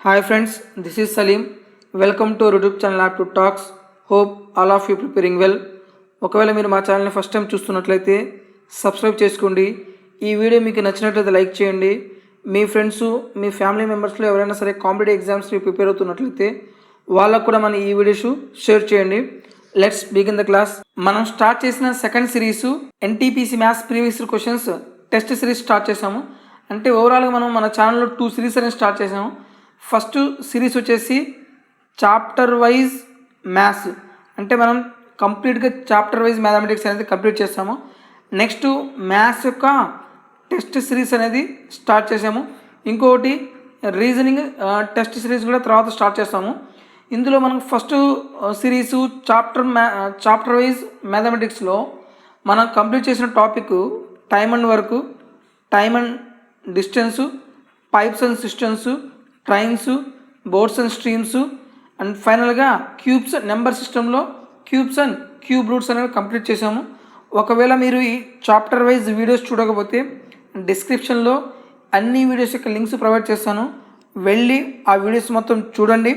Hi friends, this is Salim. Welcome to our YouTube channel App to Talks. Hope all of you preparing well. ఒకవేళ మీరు మా ఛానల్ని first time చూస్తున్నట్లయితే subscribe చేసుకోండి. ఈ video మీకు నచ్చినట్లయితే లైక్ చేయండి. మీ ఫ్రెండ్స్ మీ ఫ్యామిలీ మెంబర్స్లో ఎవరైనా సరే కాంపిటేటివ్ ఎగ్జామ్స్కి ప్రిపేర్ అవుతున్నట్లయితే వాళ్ళకు కూడా మన ఈ వీడియోస్ షేర్ చేయండి. Let's begin the class. మనం స్టార్ట్ చేసిన second series NTPC maths previous questions test series start చేసాము. అంటే ఓవరాల్గా మనం మన ఛానల్లో 2 సిరీస్ అనేది స్టార్ట్ చేసాము. ఫస్ట్ సిరీస్ వచ్చేసి చాప్టర్ వైజ్ మ్యాథ్స్, అంటే మనం కంప్లీట్గా చాప్టర్ వైజ్ మ్యాథమెటిక్స్ అనేది కంప్లీట్ చేస్తాము. నెక్స్ట్ మ్యాథ్స్ యొక్క టెస్ట్ సిరీస్ అనేది స్టార్ట్ చేసాము. ఇంకొకటి రీజనింగ్ టెస్ట్ సిరీస్ కూడా తర్వాత స్టార్ట్ చేస్తాము. ఇందులో మనం ఫస్ట్ సిరీసు చాప్టర్ వైజ్ మ్యాథమెటిక్స్లో మనం కంప్లీట్ చేసిన topic time and work, time and distance, pipes and systems, trains, boards and streams, and ఫైనల్గా క్యూబ్స్, నెంబర్ సిస్టంలో క్యూబ్స్ అండ్ క్యూబ్ రూట్స్ అనేవి కంప్లీట్ చేసాము. ఒకవేళ మీరు ఈ చాప్టర్ వైజ్ వీడియోస్ చూడకపోతే డిస్క్రిప్షన్లో అన్ని వీడియోస్ యొక్క లింక్స్ ప్రొవైడ్ చేస్తాను, వెళ్ళి ఆ వీడియోస్ మొత్తం చూడండి.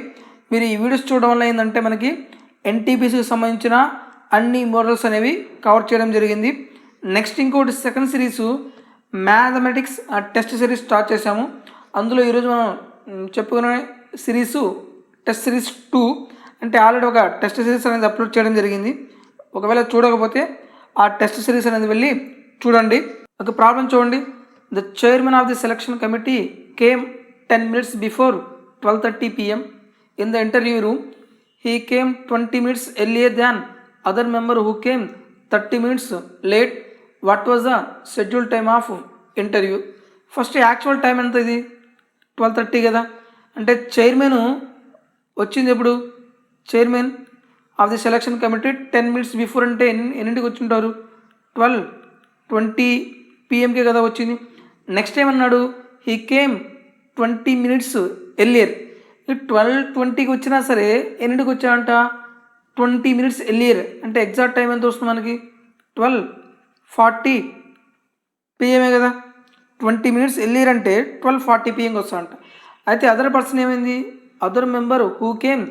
మీరు ఈ వీడియోస్ చూడడం వల్ల ఏంటంటే మనకి ఎన్టీపీసీకి సంబంధించిన అన్ని మోడల్స్ అనేవి కవర్ చేయడం జరిగింది. నెక్స్ట్ ఇంకోటి second series mathematics test series start చేసాము. అందులో ఈరోజు మనం చెప్పుకునే సిరీసు టెస్ట్ సిరీస్ 2, అంటే ఆల్రెడీ ఒక టెస్ట్ సిరీస్ అనేది అప్లోడ్ చేయడం జరిగింది. ఒకవేళ చూడకపోతే ఆ టెస్ట్ సిరీస్ అనేది వెళ్ళి చూడండి. ఒక ప్రాబ్లం చూడండి. The chairman of the selection committee came 10 minutes before 12:30 PM in the interview room. He came 20 minutes earlier than other member who came 30 minutes late. What was the scheduled time of interview? First actual time ఎంత? ఇది 12:30 కదా. అంటే chairman వచ్చింది ఎప్పుడు? Chairman of the selection committee 10 minutes before అంటే ఎన్నింటికి వచ్చి ఉంటారు? 12:20 PMకే కదా వచ్చింది. నెక్స్ట్ ఏమన్నాడు? He came 20 minutes earlier. 12:20కి వచ్చినా సరే ఎన్నింటికి వచ్చాడంట? 20 minutes ఎర్లియర్. అంటే ఎగ్జాక్ట్ టైం ఎంత వస్తుంది మనకి? 12:40 PM కదా. 20 minutes ఎర్లియర్ అంటే 12:40 PMకి వస్తాడంట. అయితే అదర్ పర్సన్ ఏమైంది? Other member who came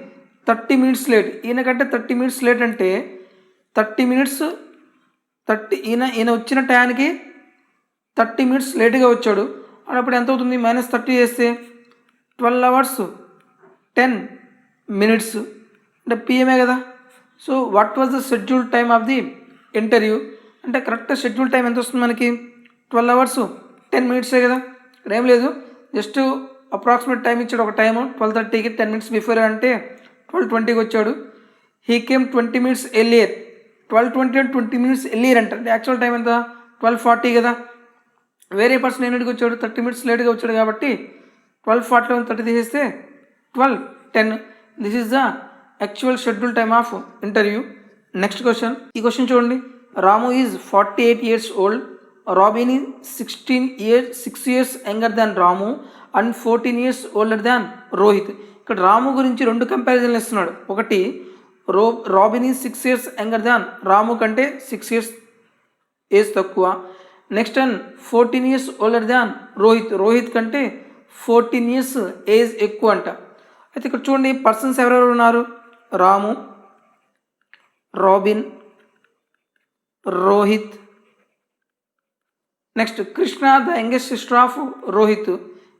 30 minutes late. ఈయనకంటే 30 minutes లేట్ అంటే 30 minutes ఈయన వచ్చిన టయానికి 30 minutes లేట్గా వచ్చాడు. అప్పుడు ఎంత అవుతుంది? -30 చేస్తే 12 hours 10 minutes అంటే పిఎంఏ కదా. So what was the schedule time of the interview అంటే కరెక్ట్ షెడ్యూల్ టైం ఎంత వస్తుంది మనకి? 12 hours 10 minutes కదా. ఇక్కడ ఏం లేదు, జస్ట్ అప్రాక్సిమేట్ టైం ఇచ్చాడు. ఒక టైము 12:30కి 10 minutes బిఫోర్ అంటే 12:20కి వచ్చాడు. He came 20 minutes earlier. 12:20 అంటే 20 minutes ఎర్లియర్ అంటే యాక్చువల్ టైం ఎంత? 12:40 కదా. వేరే పర్సన్ ఎన్నిటికి వచ్చాడు? 30 minutes లేట్గా వచ్చాడు కాబట్టి 12:40 30 తీసేస్తే 12:10. This is the actual schedule time of interview. Next question. ఈ క్వశ్చన్ చూడండి. Ramu is 48 years old. Robin is 6 years younger than Ramu and 14 years older than Rohit. ఇక్కడ రాము గురించి 2 కంపారిజన్లు ఇస్తున్నాడు. ఒకటి Robin is 6 years younger than Ramu కంటే 6 years ఏజ్ తక్కువ. Next and 14 years older than Rohit కంటే 14 years ఏజ్ ఎక్కువ అంట. అయితే ఇక్కడ చూడండి పర్సన్స్ ఎవరెవరు ఉన్నారు? Ramu, Robin, Rohit. Next Krishna, the youngest sister of Rohit.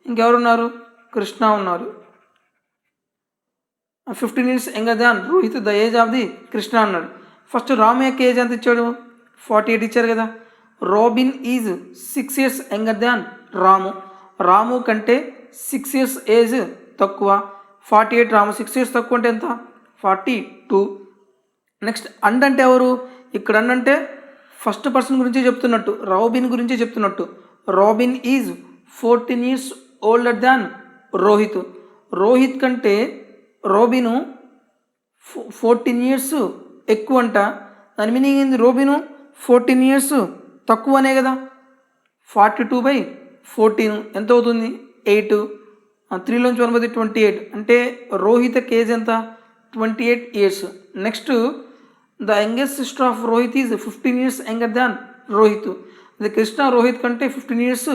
ఇంకెవరు ఉన్నారు? కృష్ణ ఉన్నారు. 15 years younger than Rohit, the age of the Krishna అన్నాడు. ఫస్ట్ రాము యొక్క ఏజ్ ఎంత ఇచ్చాడు? 48 ఇచ్చారు కదా. Robin is 6 years younger than Ramu కంటే 6 years ఏజ్ తక్కువ. 48 రాము 6 years తక్కువ అంటే ఎంత? 42. నెక్స్ట్ అండ్ అంటే ఎవరు? ఇక్కడ అండ్ అంటే ఫస్ట్ పర్సన్ గురించి చెప్తున్నట్టు, రాబిన్ గురించి చెప్తున్నట్టు. Robin is 14 years older than Rohit కంటే రాబిను 14 years ఎక్కువ అంట. దాని మీనింగ్ ఏంది? రాబిను 14 years తక్కువ అనే కదా. 42/14 ఎంత అవుతుంది? 8. 3లోంచి 1 పోతే 28 అంటే రోహిత్ ఏజ్ ఎంత? 28 years. Next the youngest sister of Rohit is 15 years younger than Rohit. ఇది కృష్ణ రోహిత్ కంటే 15 years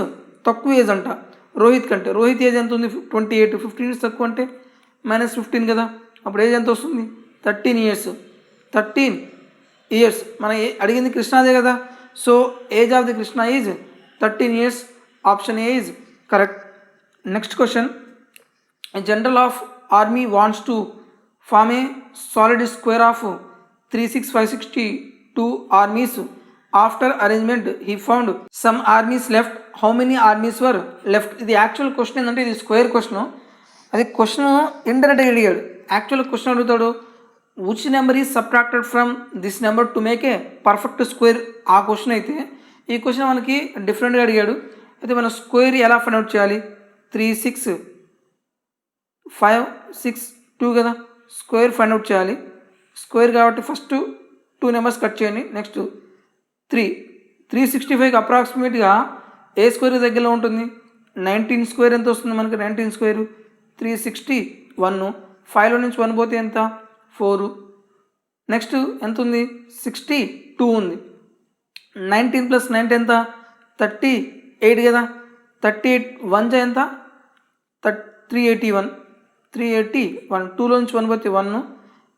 తక్కువ ఏజ్ అంట. రోహిత్ ఏజ్ ఎంత ఉంది 28, 15 ఇయర్స్ తక్కువ అంటే -15 కదా, అప్పుడు ఏజ్ ఎంత వస్తుంది 13 ఇయర్స్. 13 ఇయర్స్ మన అడిగింది కృష్ణాదే కదా, so age of the Krishna is 13 years. Option A is correct. Next question, general of army wants to form a solid square of 36562 armies. After arrangement he found some armies left. How many armies were left? ఇది actual question ఏంటంటే ఇది square question. అది question ఇండైరెక్ట్గా అడిగాడు. Actual question అడుగుతాడు which number is subtracted from this number to make a perfect square. ఆ question అయితే ఈ క్వశ్చన్ మనకి డిఫరెంట్గా అడిగాడు. అయితే మనం స్క్వేర్ ఎలా ఫైండ్ అవుట్ చేయాలి? 3 6 5 6 2 కదా, స్క్వేర్ ఫైండ్ అవుట్ చేయాలి. స్క్వేర్ కాబట్టి ఫస్ట్ 2 నెంబర్స్ కట్ చేయండి. నెక్స్ట్ 365కి అప్రాక్సిమేట్గా ఏ స్క్వేర్ దగ్గరలో ఉంటుంది? 19 స్క్వేర్ ఎంత వస్తుంది మనకి? 19 స్క్వేర్ 361. 5లో నుంచి 1 పోతే ఎంత? 4. నెక్స్ట్ ఎంత ఉంది? 62 ఉంది. 19 + 9 ఎంత? 38 కదా. 38 1 ఎంత? 381. 2లో నుంచి 1 పోతే 1,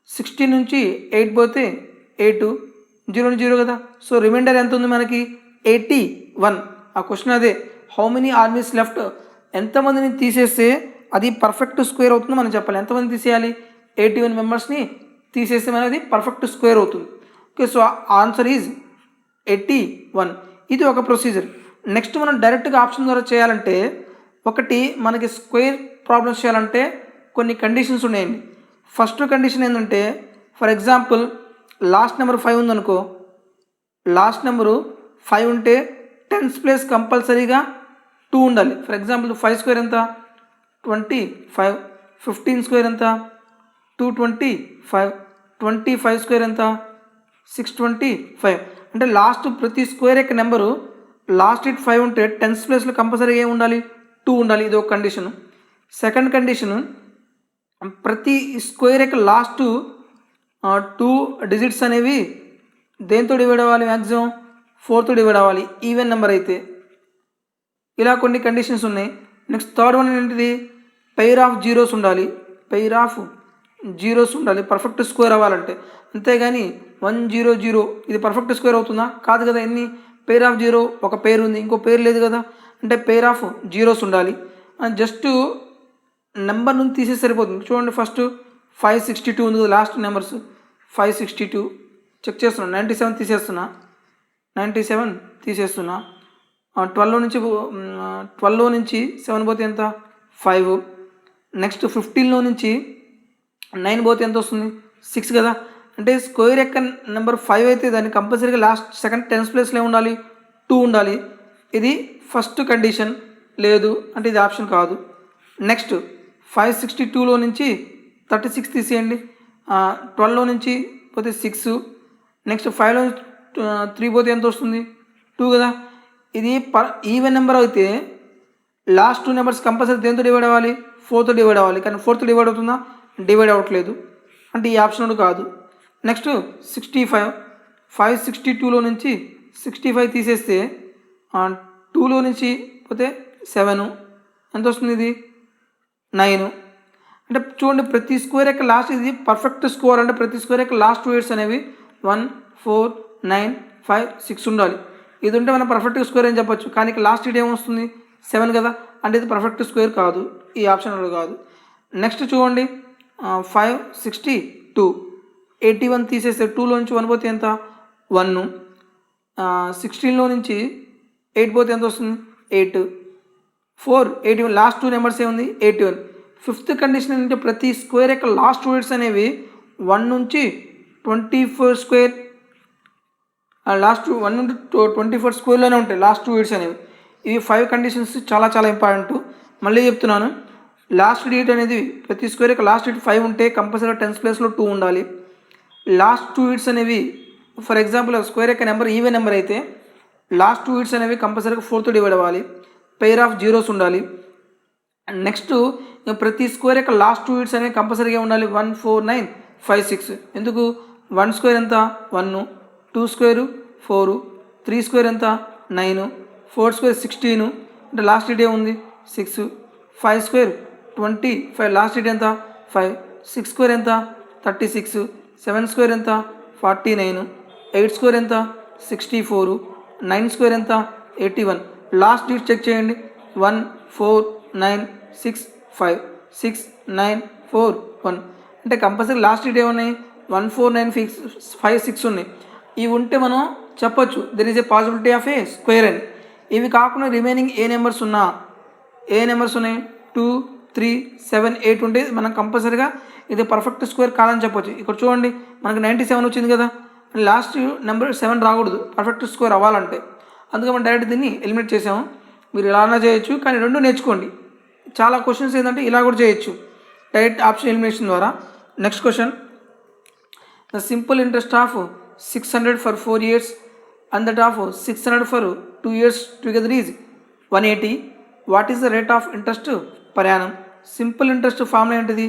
16 నుంచి 8 పోతే 8, 0 0 కదా. సో రిమైండర్ ఎంత ఉంది మనకి? 81. ఆ క్వశ్చన్ అదే, హౌ మెనీ ఆర్మీస్ లెఫ్ట్, ఎంతమందిని తీసేస్తే అది పర్ఫెక్ట్ స్క్వేర్ అవుతుందో మనం చెప్పాలి. ఎంతమంది తీసేయాలి? 81 మెంబర్స్ని తీసేస్తే మనది పర్ఫెక్ట్ స్క్వేర్ అవుతుంది. Okay, so answer is 81. ఇది ఒక ప్రొసీజర్. నెక్స్ట్ మనం డైరెక్ట్గా ఆప్షన్ ద్వారా చేయాలంటే, ఒకటి మనకి స్క్వేర్ ప్రాబ్లమ్స్ చేయాలంటే కొన్ని కండిషన్స్ ఉన్నాయండి. ఫస్ట్ కండిషన్ ఏంటంటే, ఫర్ ఎగ్జాంపుల్ లాస్ట్ నెంబర్ 5 ఉందనుకో, లాస్ట్ నెంబరు 5 ఉంటే 10th ప్లేస్ కంపల్సరీగా 2 ఉండాలి. ఫర్ ఎగ్జాంపుల్ 5 స్క్వేర్ ఎంత? 25. 15 స్క్వేర్ ఎంత? 225. 25 స్క్వేర్ ఎంత? 625. అంటే లాస్ట్ ప్రతి స్క్వేర్ యొక్క నెంబరు లాస్ట్ 5 ఉంటే 10th ప్లేస్లో కంపల్సరీగా ఏమి ఉండాలి? 2 ఉండాలి. ఇది ఒక కండిషను. సెకండ్ కండిషను, ప్రతి స్క్వేర్ యొక్క లాస్ట్ 2 డిజిట్స్ అనేవి దేంతో డివైడ్ అవ్వాలి? మ్యాక్సిమం 4తో డివైడ్ అవ్వాలి ఈవెన్ నెంబర్ అయితే. ఇలా కొన్ని కండిషన్స్ ఉన్నాయి. నెక్స్ట్ థర్డ్ వన్ ఏంటిది? పెయిర్ ఆఫ్ జీరోస్ ఉండాలి. పెయిర్ ఆఫ్ జీరోస్ ఉండాలి పర్ఫెక్ట్ స్క్వేర్ అవ్వాలంటే. అంతేగాని 1 0 0 ఇది పర్ఫెక్ట్ స్క్వేర్ అవుతుందా? కాదు కదా. ఎన్ని పెయిర్ ఆఫ్ జీరో? ఒక పేరు ఉంది, ఇంకో పేరు లేదు కదా. అంటే పెయిర్ ఆఫ్ జీరోస్ ఉండాలి. జస్ట్ నెంబర్ నుంచి తీసే సరిపోతుంది. చూడండి, ఫస్ట్ 562 ఉంది కదా, లాస్ట్ నెంబర్స్ 562 చెక్ చేస్తున్నా. 97 తీసేస్తున్నా. 97 తీసేస్తున్నా. 12లో నుంచి 7 పోతే ఎంత? 5. నెక్స్ట్ 15లో నుంచి 9 పోతే ఎంత వస్తుంది? 6 కదా. అంటే స్క్వేర్ యొక్క నెంబర్ 5 అయితే దాన్ని కంపల్సరీగా లాస్ట్ సెకండ్ 10th ప్లేస్లో ఉండాలి, 2 ఉండాలి. ఇది ఫస్ట్ కండిషన్. లేదు అంటే ఇది ఆప్షన్ కాదు. నెక్స్ట్ 562లో నుంచి 36 తీసేయండి. 12లో నుంచి పోతే 6. నెక్స్ట్ 5లో 3 పోతే ఎంత వస్తుంది? 2 కదా. ఇది ఈవెన్ నెంబర్ అయితే లాస్ట్ 2 నెంబర్స్ కంపల్సరీ దేంతో డివైడ్ అవ్వాలి? 4తో డివైడ్ అవ్వాలి. కానీ 4తో డివైడ్ అవుతుందా? డివైడ్ అవ్వట్లేదు. అంటే ఈ ఆప్షన్ కాదు. నెక్స్ట్ 65. 562లో నుంచి 65 తీసేస్తే 2లో నుంచి పోతే 7 ఎంత వస్తుంది? ఇది 9. అంటే చూడండి, ప్రతి స్క్వేర్ యొక్క లాస్ట్ ఇది పర్ఫెక్ట్ స్కోర్. అంటే ప్రతి స్క్వేర్ యొక్క లాస్ట్ 2 ఇయర్స్ అనేవి 1 4 9 5 6 ఉండాలి. ఇది ఉంటే మనం పర్ఫెక్ట్ స్క్వేర్ అని చెప్పొచ్చు. కానీ లాస్ట్ ఇయర్ ఏమొస్తుంది? 7 కదా. అంటే ఇది పర్ఫెక్ట్ స్క్వేర్ కాదు. ఈ ఆప్షన్ కాదు. నెక్స్ట్ చూడండి, 562 81 తీసేస్తే 2లో నుంచి 1 పోతే ఎంత? 1. 16లో నుంచి 8 పోతే ఎంత వస్తుంది? 8. 4 81 లాస్ట్ 2 నెంబర్స్ ఏముంది? 81. ఫిఫ్త్ కండిషన్ ఏంటంటే ప్రతి స్క్వేర్ యొక్క లాస్ట్ 2 ఇయర్స్ అనేవి 1 నుంచి 24 స్క్వేర్, లాస్ట్ 1 నుండి 24 స్క్వేర్లోనే ఉంటాయి లాస్ట్ 2 ఇయర్స్ అనేవి. ఇవి 5 కండిషన్స్ చాలా చాలా ఇంపార్టెంట్. మళ్ళీ చెప్తున్నాను, లాస్ట్ డేట్ అనేది ప్రతి స్క్వేర్ యొక్క లాస్ట్ డేట్ 5 ఉంటే కంపల్సరీ 10th ప్లేస్లో 2 ఉండాలి. లాస్ట్ 2 ఇయర్స్ అనేవి ఫర్ ఎగ్జాంపుల్ స్క్వేర్ యొక్క నెంబర్ ఈవెన్ నెంబర్ అయితే లాస్ట్ 2 ఇయర్స్ అనేవి కంపల్సరీగా 4తో డివైడ్ అవ్వాలి. పెయిర్ ఆఫ్ జీరోస్ ఉండాలి. నెక్స్ట్ ప్రతి స్క్వేర్ యొక్క లాస్ట్ 2 ఇయర్స్ అనేవి కంపల్సరీగా ఉండాలి. 1 4 9 5 6. ఎందుకు? 1 స్క్వేర్ ఎంత? 1, 2 స్క్వేర్ 4, 3 స్క్వేర్ ఎంత? 9, 4 స్క్వేర్ 16. అంటే లాస్ట్ డేట్ ఏముంది? 6, 5 స్క్వేర్ 25, లాస్ట్ డిజిట్ ఎంత 5, 6 స్క్వేర్ ఎంత 36, 7 స్క్వేర్ ఎంత 49, 8 స్క్వేర్ ఎంత 64, 9 స్క్వేర్ ఎంత 81. లాస్ట్ డిజిట్ చెక్ చేయండి 1, 4, 9, 6, 5, 6, 9, 4, 1. అంటే కంపల్సరీ లాస్ట్ డిజిట్ ఏమున్నాయి 1, 4, 9, 5, 6 ఉన్నాయి. ఇవి ఉంటే మనం చెప్పొచ్చు there is a possibility of A square అని. ఇవి కాకుండా రిమైనింగ్ ఏ నెంబర్స్ ఉన్నాయి 2, 3, 7, 8 ఉంటే మనం కంపల్సరీగా ఇది పర్ఫెక్ట్ స్క్వేర్ కాదని చెప్పొచ్చు. ఇక్కడ చూడండి మనకు 97 వచ్చింది కదా, లాస్ట్ నెంబర్ 7 రాకూడదు పర్ఫెక్ట్ స్క్వేర్ అవ్వాలంటే. అందుకే మనం డైరెక్ట్ దీన్ని ఎలిమినేట్ చేసాము. మీరు ఇలానే చేయొచ్చు, కానీ రెండు నేర్చుకోండి. చాలా క్వశ్చన్స్ ఏంటంటే ఇలా కూడా చేయొచ్చు డైరెక్ట్ ఆప్షన్ ఎలిమినేషన్ ద్వారా. Next question, the simple interest of 600 for 4 years and that of 600 for 2 years together is 180. What is the rate of interest per annum? Simple interest formula ఏంటిది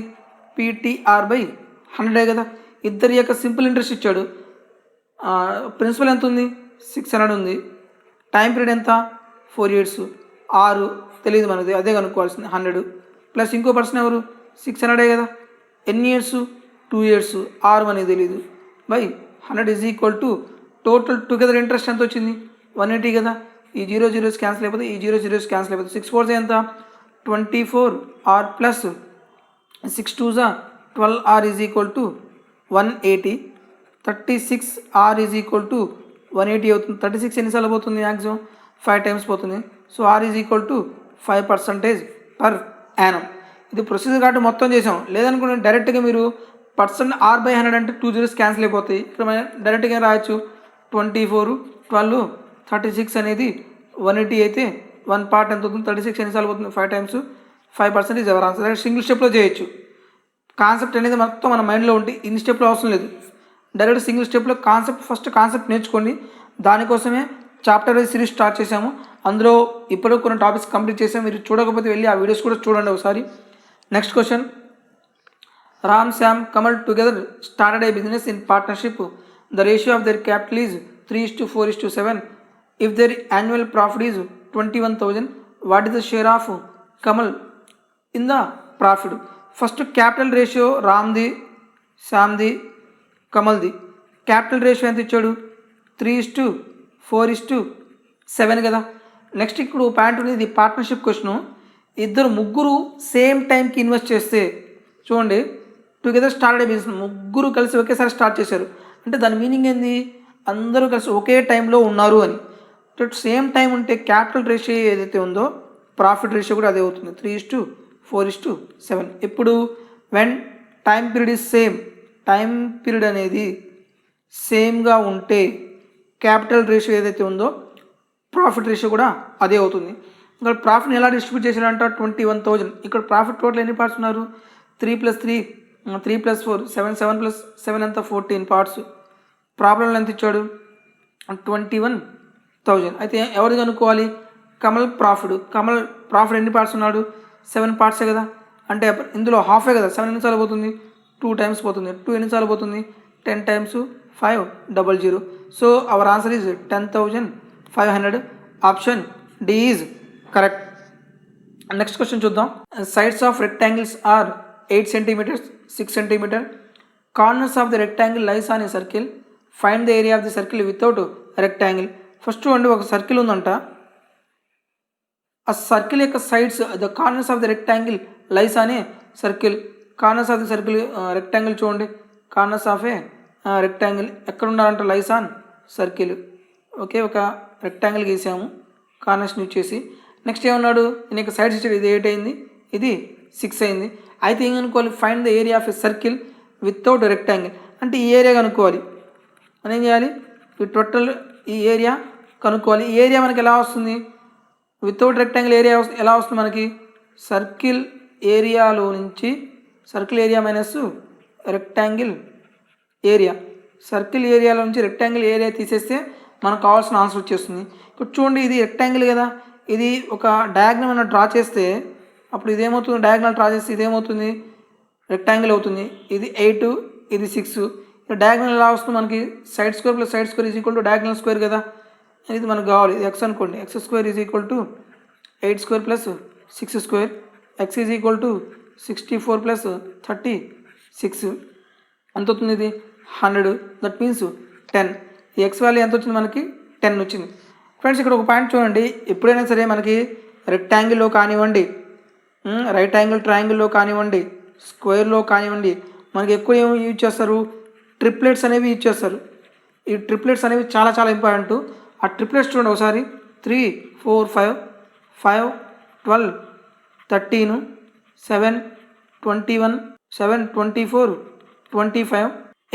PTR/100 కదా. ఇద్దరి యొక్క simple interest ఇచ్చాడు. Principal ఎంత ఉంది 600 ఉంది. Time period ఎంత 4 years. 6 తెలియదు మనది, అదే కనుక్కోవాల్సింది. 100 ప్లస్ ఇంకో పర్సన్ ఎవరు 600 కదా. ఎన్ని ఇయర్స్ 2 years. 6 అనేది తెలియదు by 100 is equal to total together interest ఎంత వచ్చింది 180 కదా. ఈ 0 0s క్యాన్సిల్ అయిపోతుంది, ఈ 0 0s క్యాన్సిల్ అయిపోతుంది. 6 4s ఎంత 24R plus 6 2s 12R is equal to 180. 36R is equal to 180 అవుతుంది. 36 ఎన్నిసార్లు పోతుంది మ్యాక్సిమం 5 times పోతుంది. So R is equal to 5% per annum. ఇది ప్రొసీజర్ కాబట్టి మొత్తం చేసాం. లేదనుకుంటే డైరెక్ట్గా మీరు %R/100 అంటే 2 zeros క్యాన్సిల్ అయిపోతాయి. ఇక్కడ మనం డైరెక్ట్గా రాయొచ్చు 24, 12, 36 అనేది 180 అయితే 1 part ఎంత అవుతుంది 36 ఎన్నిసార్లు పోతుంది 5 times 5% is our answer. Single స్టెప్లో చేయొచ్చు. కాన్సెప్ట్ అనేది మొత్తం మన మైండ్లో ఉంటే ఇన్ని స్టెప్లో అవసరం లేదు. డైరెక్ట్ సింగిల్ స్టెప్లో ఫస్ట్ కాన్సెప్ట్ నేర్చుకోండి. దానికోసమే చాప్టర్ వైజ్ సిరీస్ స్టార్ట్ చేశాము. అందులో ఇప్పుడు కొన్ని టాపిక్స్ కంప్లీట్ చేసాము. మీరు చూడకపోతే వెళ్ళి ఆ వీడియోస్ కూడా చూడండి ఒకసారి. Next question, Ram, Sam, Kamal together started a business in partnership. The ratio of their capital is 3:4:7. If their annual profit is 21,000, what is the share of Kamal in the profit? First capital ratio రామ్ది, శామ్ది, కమల్ది. Capital ratio ఎంత ఇచ్చాడు 3:4:7 కదా. Next ఇప్పుడు point ఉంది, ఇది partnership question. ముగ్గురు సేమ్ టైంకి ఇన్వెస్ట్ చేస్తే చూడండి టుగెదర్ స్టార్టెడ్ బిజినెస్, ముగ్గురు కలిసి ఒకేసారి స్టార్ట్ చేశారు అంటే దాని మీనింగ్ ఏంది అందరూ కలిసి ఒకే టైంలో ఉన్నారు అని. సేమ్ టైం ఉంటే క్యాపిటల్ రేషియో ఏదైతే ఉందో ప్రాఫిట్ రేషియో కూడా అదే అవుతుంది 3:4:7. ఇప్పుడు when time period is same, time period అనేది సేమ్గా ఉంటే క్యాపిటల్ రేషియో ఏదైతే ఉందో ప్రాఫిట్ రేషియో కూడా అదే అవుతుంది. ఇక్కడ ప్రాఫిట్ని ఎలా డిస్ట్రిబ్యూట్ చేశారంట 21,000. ఇక్కడ ప్రాఫిట్ టోటల్ ఎన్ని పార్ట్స్ ఉన్నారు 3 + 3, 3 + 4, 7, 7 + 7 ఎంత 14 parts. ప్రాబ్లంలో ఎంత ఇచ్చాడు 21,000. అయితే ఎవరు కనుక్కోవాలి కమల్ ప్రాఫిట్ ఎన్ని పార్ట్స్ ఉన్నాడు 7 parts కదా. అంటే ఇందులో హాఫే కదా, 7 ఎన్నిసార్లు పోతుంది 2 times పోతుంది. 2 ఎన్నిసార్లు పోతుంది 10 times 500. So our answer is 10,500. Option D is correct. Next question చూద్దాం. Sides of rectangles are 8 cm, 6 cm. Corners of the rectangle lies on a circle. Find the area of the circle without rectangle. First అండి ఒక circle ఉందంట, ఆ circle యొక్క sides the corners of the rectangle lies on a circle. Corners of the circle rectangle చూడండి, corners of a rectangle ఎక్కడ ఉండాలంటే lies on circle. Okay, ఒక rectangle గీసాము కార్నర్స్ని యూజ్ చేసి. నెక్స్ట్ ఏమన్నాడు దీని యొక్క సైడ్స్ ఇచ్చాడు, ఇది 8 అయింది, ఇది 6 అయింది. అయితే ఏం కనుక్కోవాలి find the area of a circle without rectangle. అంటే ఈ ఏరియా కనుక్కోవాలి. మనం ఏం చేయాలి ఈ టోటల్ ఈ ఏరియా కనుక్కోవాలి. ఈ ఏరియా మనకి ఎలా వస్తుంది వితౌట్ రెక్టాంగిల్ ఏరియా ఎలా వస్తుంది మనకి సర్కిల్ ఏరియాలో నుంచి circle area minus rectangle area. Circle ఏరియాలో నుంచి రెక్టాంగిల్ ఏరియా తీసేస్తే మనకు కావాల్సిన ఆన్సర్ వచ్చేస్తుంది. ఇప్పుడు చూడండి ఇది రెక్టాంగిల్ కదా, ఇది ఒక డయాగ్నల్ మనం డ్రా చేస్తే అప్పుడు ఇదేమవుతుంది డయాగ్నల్ డ్రా చేస్తే ఇదేమవుతుంది రెక్టాంగిల్ అవుతుంది. ఇది 8, ఇది 6. డయాగ్నల్ ఎలా వస్తుంది మనకి side square plus side square is equal to diagonal square కదా. ఇది మనకు కావాలి, ఇది x అనుకోండి, x² is equal to 8² + 6 square, X is equal to 64 plus 36 ఎంత అవుతుంది ఇది 100, దట్ మీన్స్ 10. ఈ ఎక్స్ వాల్యూ ఎంత వచ్చింది మనకి 10 వచ్చింది. ఫ్రెండ్స్ ఇక్కడ ఒక పాయింట్ చూడండి, ఎప్పుడైనా సరే మనకి రెక్టాంగిల్లో కానివ్వండి, రైట్ యాంగిల్ ట్రయాంగిల్లో కానివ్వండి, స్క్వేర్లో కానివ్వండి, మనకి ఎక్కువ ఏమి యూజ్ చేస్తారు, ట్రిప్లెట్స్ అనేవి యూజ్ చేస్తారు. ఈ ట్రిప్లెట్స్ అనేవి చాలా చాలా ఇంపార్టెంట్. ఆ ట్రిప్లెట్స్ చూడండి ఒకసారి, 3 4 5 5 12 13 7 21 7 24 25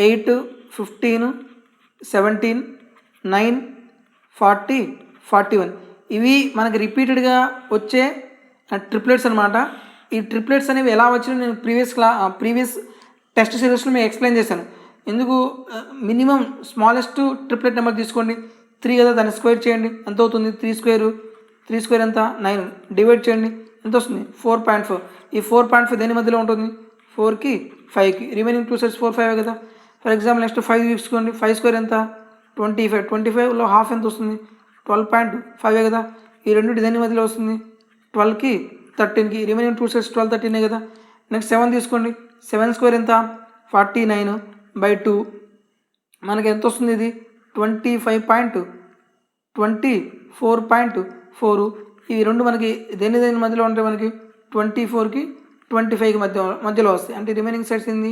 8 15 17 9 40 41 ఇవి మనకి రిపీటెడ్గా వచ్చే ట్రిప్లెట్స్ అనమాట. ఈ ట్రిప్లెట్స్ అనేవి ఎలా వచ్చినా నేను ప్రీవియస్ టెస్ట్ సిరీస్లో మీకు ఎక్స్ప్లెయిన్ చేశాను. ఎందుకు మినిమం స్మాలెస్ట్ ట్రిప్లెట్ నెంబర్ తీసుకోండి, 3 కదా, దాన్ని స్క్వేర్ చేయండి ఎంత అవుతుంది, 3 స్క్వేర్ ఎంత 9, డివైడ్ చేయండి ఎంత వస్తుంది 4.4. ఈ 4.5 దేని మధ్యలో ఉంటుంది, 4కి 5కి, రిమైనింగ్ 2 సైడ్స్ 4 5 కదా. ఫర్ ఎగ్జాంపుల్ నెక్స్ట్ 5 తీసుకోండి, 5 స్క్వేర్ ఎంత 25, 25లో హాఫ్ ఎంత వస్తుంది 12.5 కదా. ఈ రెండింటి దేని మధ్యలో వస్తుంది 12కి 13కి, రిమైనింగ్ 2 సైడ్స్ 12 13 కదా. నెక్స్ట్ 7 తీసుకోండి, 7 స్క్వేర్ ఎంత 49/2, మనకి ఎంత వస్తుంది ఇది 25.24.4. ఇవి రెండు మనకి దేని మధ్యలో ఉంటాయి, మనకి 24కి 25కి మధ్యలో వస్తాయి. అంటే రిమైనింగ్ సైడ్స్ ఏంది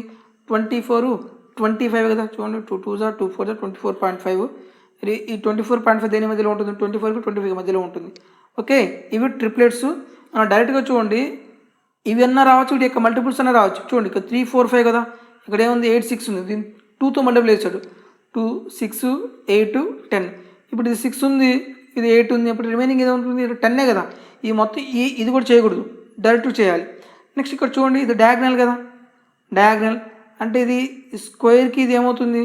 24 25 కదా. చూడండి 2 2 2 4 24.5. ఈ 24.5 దేని మధ్యలో ఉంటుంది, 24కి 25కి మధ్యలో ఉంటుంది. ఓకే, ఇవి ట్రిప్లెట్స్. మనం డైరెక్ట్గా చూడండి, ఇవి అన్నా రావచ్చు, వీటి యొక్క మల్టిపుల్స్ అన్నా రావచ్చు. చూడండి ఇక్కడ 3 4 5 కదా, ఇక్కడ ఏముంది 8 6 ఉంది, దీన్ని 2తో మల్టిపుల్ చేశాడు, 2 6 8 10. ఇప్పుడు ఇది 6 ఉంది, ఇది 8 ఉంది, అప్పుడు రిమైనింగ్ ఏదో ఉంటుంది 10 కదా. ఈ మొత్తం ఇది కూడా చేయకూడదు, డైరెక్ట్ చేయాలి. నెక్స్ట్ ఇక్కడ చూడండి, ఇది డయాగ్నల్ కదా, డయాగ్నల్ అంటే ఇది స్క్వేర్కి ఇది ఏమవుతుంది,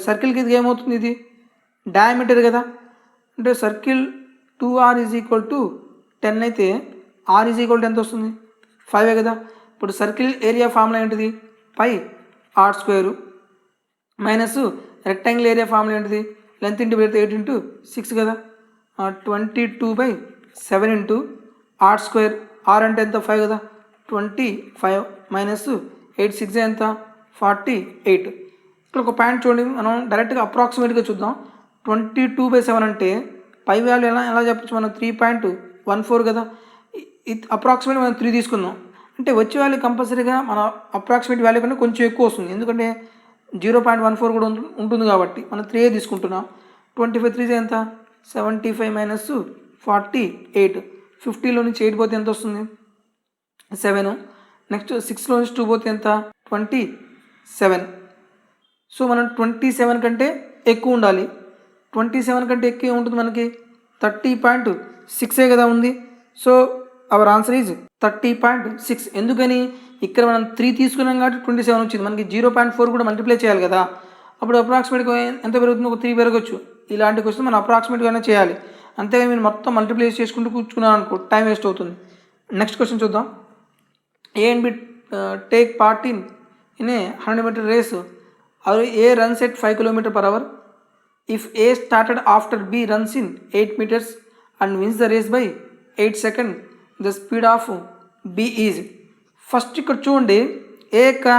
సర్కిల్కి ఇది ఏమవుతుంది, ఇది డయామీటర్ కదా. అంటే circle 2r is equal to 10 అయితే r ఈజ్ ఈక్వల్ టు ఎంత వస్తుంది 5 కదా. ఇప్పుడు సర్కిల్ ఏరియా ఫార్ములా ఏంటిది, పై r square minus rectangle area formula ఏంటిది, లెంత్ ఇంటూ పెడితే 8 ఇంటూ 6 కదా, 22/7 ఇంటూ r స్క్వేర్, r అంటే ఎంత 5 కదా, 25 మైనస్ 8 6 ఎంత 48. ఇక్కడ ఒక పాయింట్ చూడండి, మనం డైరెక్ట్గా అప్రాక్సిమేట్గా చూద్దాం. 22/7 అంటే పై వాల్యూ ఎలా చెప్పచ్చు, మనం 3.14 కదా. అప్రాక్సిమేట్ మనం 3 తీసుకుందాం, అంటే వచ్చే వాల్యూ కంపల్సరీగా మన అప్రాక్సిమేట్ వాల్యూ కన్నా కొంచెం ఎక్కువ వస్తుంది, ఎందుకంటే 0.14 కూడా ఉంటుంది కాబట్టి మనం 3 తీసుకుంటున్నాం. 25 3 ఎంత 75 మైనస్ 48, 50లో నుంచి 8 పోతే ఎంత వస్తుంది 7. నెక్స్ట్ 6లో నుంచి 2 పోతే ఎంత 27. సో మనం 27 కంటే ఎక్కువ ఉండాలి, 27 కంటే ఎక్కువ ఉంటుంది మనకి 30.6 కదా ఉంది. So our answer is 30.6. ఎందుకని ఇక్కడ మనం 3 తీసుకున్నాం కాబట్టి 27 వచ్చింది, మనకి 0.4 కూడా మల్టిప్లై చేయాలి కదా. అప్పుడు అప్రాక్సిమేట్గా ఎంత పెరుగుతుంది, ఒక 3 పెరగచ్చు. ఇలాంటి క్వశ్చన్ మనం అప్రాక్సిమేట్గానే చేయాలి, అంతేగా మీరు మొత్తం మల్టిప్లై చేసుకుంటూ కూర్చున్నాను అనుకో, టైం వేస్ట్ అవుతుంది. నెక్స్ట్ క్వశ్చన్ చూద్దాం. A and B take part in a 100-meter race. A runs at 5 km/h. If A started after B runs in 8 meters and wins the race by 8 seconds, the speed of B is. First ఇక్కడ చూడండి, ఏకి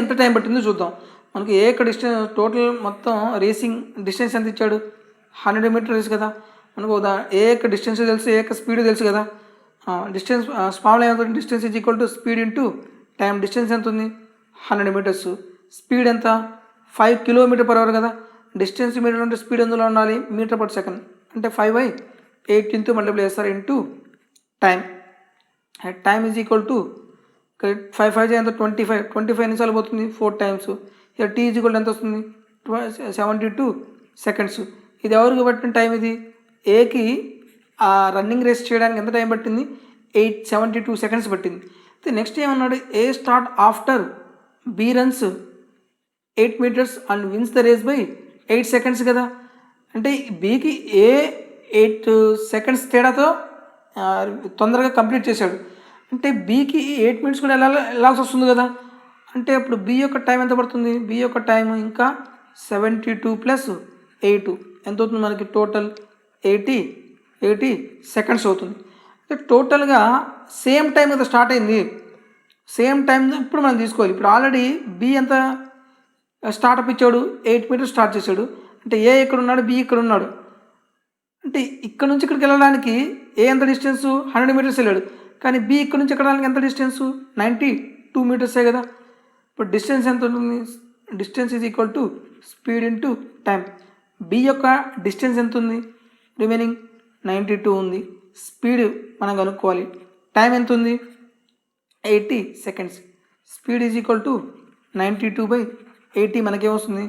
ఎంత time పట్టిందో చూద్దాం. మనకి ఏ యొక్క distance total మొత్తం racing distance ఎంత ఇచ్చాడు, 100 మీటర్ రేస్ కదా. మనకు ఏ యొక్క డిస్టెన్స్ తెలుసు, ఏ యొక్క స్పీడ్ తెలుసు కదా. డిస్టెన్స్ ఫార్ములా ఏమవుతుంది, distance is equal to speed into time. Distance ఎంత ఉంది 100 మీటర్స్, స్పీడ్ ఎంత 5 km/h కదా. డిస్టెన్స్ మీటర్ అంటే స్పీడ్ ఎందులో ఉండాలి మీటర్/సెకండ్, అంటే 5/8 ఇంటూ మల్టిప్లై చేస్తారు into time. Time is equal to 5 5 ఎంత 25 నిమిషాలు పోతుంది 4 టైమ్స్. ఇక్కడ టీ ఈజ్ ఈక్వల్ ఎంత వస్తుంది 72 సెకండ్స్. ఇది ఎవరికి పట్టిన టైం, ఇది ఏకి ఆ రన్నింగ్ రేస్ చేయడానికి ఎంత టైం పట్టింది 72 సెకండ్స్ పట్టింది. నెక్స్ట్ ఏమన్నాడు, A start after B runs 8 meters and wins the race by 8 seconds కదా. అంటే బీకి ఏ 8 seconds తేడాతో తొందరగా కంప్లీట్ చేశాడు, అంటే బీకి 8 minutes కూడా వెళ్ళాల్సి వస్తుంది కదా. అంటే అప్పుడు బి యొక్క టైం ఎంత పడుతుంది, బి యొక్క టైం ఇంకా 72 + 8 ఎంత అవుతుంది మనకి, టోటల్ 80 seconds అవుతుంది. టోటల్గా సేమ్ టైం కదా స్టార్ట్ అయింది, సేమ్ టైం ఇప్పుడు మనం తీసుకోవాలి. ఇప్పుడు ఆల్రెడీ బి ఎంత స్టార్ట్అప్ ఇచ్చాడు, 8 మీటర్స్ స్టార్ట్ చేశాడు. అంటే ఏ ఇక్కడ ఉన్నాడు, బి ఇక్కడ ఉన్నాడు. అంటే ఇక్కడ నుంచి ఇక్కడికి వెళ్ళడానికి ఏ ఎంత డిస్టెన్సు 100 మీటర్స్ వెళ్ళాడు, కానీ బి ఇక్కడ నుంచి ఇక్కడ వెళ్ళడానికి ఎంత డిస్టెన్సు 92 మీటర్సే కదా. ఇప్పుడు డిస్టెన్స్ ఎంత ఉంటుంది, distance is equal to speed into time. B యొక్క డిస్టెన్స్ ఎంత ఉంది, రిమైనింగ్ 92 ఉంది. స్పీడ్ మనం కనుక్కోవాలి, టైం ఎంత ఉంది 80 seconds. Speed is equal to 92/80 మనకేమొస్తుంది,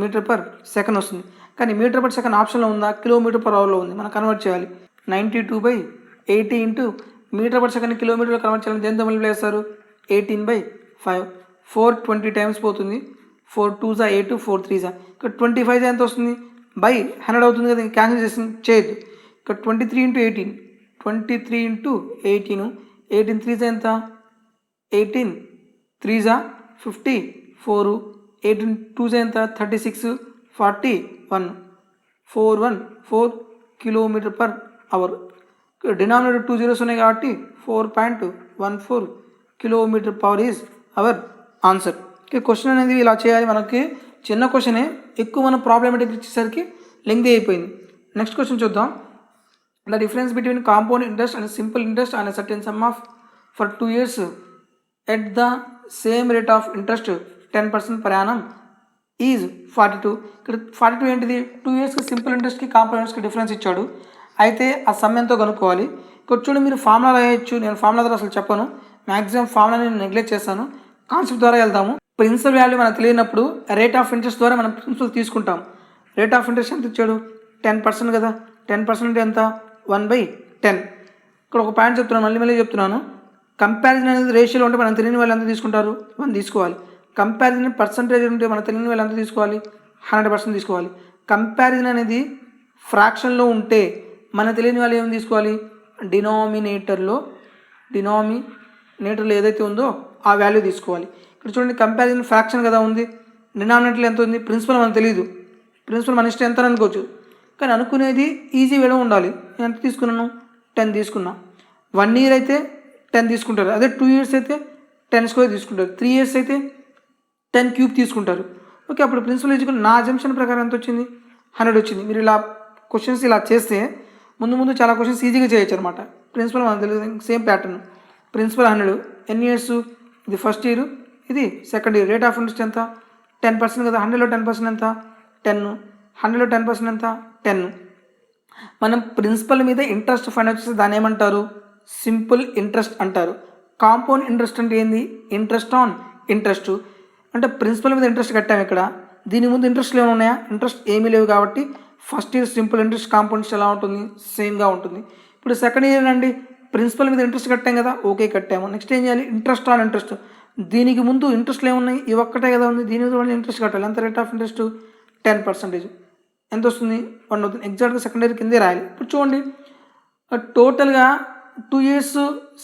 మీటర్ పర్ సెకండ్ వస్తుంది. కానీ మీటర్ పర్ సెకండ్ ఆప్షన్లో ఉందా, కిలోమీటర్ పర్ అవర్లో ఉంది. మనం కన్వర్ట్ చేయాలి. 92/80 ఇంటూ మీటర్ పర్ సెకండ్ కిలోమీటర్లో కన్వర్ట్ చేయాలి. దేంతో మళ్ళీ వేస్తారు, 18/5. 420 టైమ్స్ పోతుంది. 4 2s 8, 4 3s. ఇక్కడ 25 ఎంత వస్తుంది, బై 100 అవుతుంది కదా, క్యాన్సిల్ చేయొద్దు. ఇక్కడ 23 ఇంటూ 18, 23 ఇంటూ 18, 18 3s ఎంత, 18 3s 54, 18 2s ఎంత 36, 41, 414 kilometre per hour. Denominator 2 zeros ఉన్నాయి కాబట్టి 4.14 kilometre per hour is our answer. Question అనేది ఇలా చేయాలి. మనకి చిన్న క్వశ్చనే, ఎక్కువ మనం ప్రాబ్లమేటిక్ ఇచ్చేసరికి లెంగ్తీ అయిపోయింది. నెక్స్ట్ క్వశ్చన్ చూద్దాం. The difference between compound interest and simple interest and certain sum of for 2 years at the same rate of interest 10% per annum is 42. ఇక్కడ 42 ఏంటిది, 2 yearsకి సింపుల్ ఇంట్రెస్ట్కి కాంపౌండ్ ఇంట్రెస్ట్కి డిఫరెన్స్ ఇచ్చాడు. అయితే ఆ సమ్ ఎంతో కనుక్కోవాలి. ఇక్కడ చూడండి, మీరు ఫార్ములా రాయొచ్చు, నేను ఫార్ములా ద్వారా అసలు చెప్పను, మ్యాక్సిమం ఫార్ములా నేను నెగ్లెక్ట్ చేస్తాను. కాన్సెప్ట్ ద్వారా వెళ్తాము. ప్రిన్సిపల్ వాల్యూ మనకు తెలియనప్పుడు రేట్ ఆఫ్ ఇంట్రెస్ట్ ద్వారా మనం ప్రిన్సిపల్ తీసుకుంటాం. రేట్ ఆఫ్ ఇంట్రెస్ట్ ఎంత ఇచ్చాడు, 10% కదా. 10% ఎంత, 1/10. ఇక్కడ ఒక పాయింట్ చెప్తున్నాను, మళ్ళీ చెప్తున్నాను. కంపారిజన్ అనేది రేషియోలో ఉంటే మనం తెలియని వాళ్ళు ఎంత తీసుకుంటారు, 1 తీసుకోవాలి. కంపారిజన్ పర్సంటేజ్ ఉంటే మనం తెలియని వాళ్ళు ఎంత తీసుకోవాలి, 100% తీసుకోవాలి. కంపారిజన్ అనేది ఫ్రాక్షన్లో ఉంటే మన తెలియని వాళ్ళు ఏమి తీసుకోవాలి, డినామినేటర్లో ఏదైతే ఉందో ఆ వాల్యూ తీసుకోవాలి. ఇక్కడ చూడండి, కంపారిజన్ ఫ్రాక్షన్ కదా ఉంది, డినామినేటర్లో ఎంత ఉంది, ప్రిన్సిపల్ మనకు తెలియదు. ప్రిన్సిపల్ మన ఇష్టం ఎంత అనుకోవచ్చు, కానీ అనుకునేది ఈజీ వేలో ఉండాలి. నేను ఎంత తీసుకున్నాను, 10 తీసుకున్నా. 1 year అయితే 10 తీసుకుంటారు, అదే 2 years అయితే 10² తీసుకుంటారు, 3 years అయితే 10³ తీసుకుంటారు. ఓకే, అప్పుడు ప్రిన్సిపల్ ఈజ్వల్ నా అజంప్షన్ ప్రకారం ఎంత వచ్చింది, 100 వచ్చింది. మీరు ఇలా క్వశ్చన్స్ ఇలా చేస్తే ముందు చాలా క్వశ్చన్స్ ఈజీగా చేయొచ్చు అనమాట. ప్రిన్సిపల్ మనకు తెలియదు, సేమ్ ప్యాటర్న్. ప్రిన్సిపల్ 100, ఎన్ని ఇయర్స్, ఇది ఫస్ట్ ఇయర్, ఇది second year. Rate of interest ఎంత, 10% కదా. 100లో 10% ఎంత, 10. 100లో 10% ఎంత, 10. మనం ప్రిన్సిపల్ మీద ఇంట్రెస్ట్ ఫైండ్ అవుట్ చేస్తే దాన్ని ఏమంటారు, సింపుల్ ఇంట్రెస్ట్ అంటారు. కాంపౌండ్ ఇంట్రెస్ట్ అంటే ఏంది, ఇంట్రెస్ట్ ఆన్ ఇంట్రెస్ట్. అంటే ప్రిన్సిపల్ మీద ఇంట్రెస్ట్ కట్టాము ఇక్కడ, దీని ముందు ఇంట్రెస్ట్లు ఏమైనా ఉన్నాయా, ఇంట్రెస్ట్ ఏమీ లేవు కాబట్టి first year simple interest compound interest ఎలా ఉంటుంది, సేమ్గా ఉంటుంది. ఇప్పుడు సెకండ్ ఇయర్ అండి, ప్రిన్సిపల్ మీద ఇంట్రెస్ట్ కట్టాం కదా, ఓకే కట్టాము. నెక్స్ట్ ఏం చేయాలి, ఇంట్రెస్ట్ ఆన్ ఇంట్రెస్ట్. దీనికి ముందు ఇంట్రెస్ట్లు ఏమున్నాయి, ఇవి ఒక్కటే కదా ఉంది, దీని మీద ఇంట్రెస్ట్ కట్టాలి. ఎంత రేట్ ఆఫ్ ఇంట్రెస్ట్, 10%. ఎంత వస్తుంది, 1 అవుతుంది. ఎగ్జాక్ట్గా సెకండ్ ఇయర్ కిందే రాయాలి. ఇప్పుడు చూడండి, టోటల్గా 2 years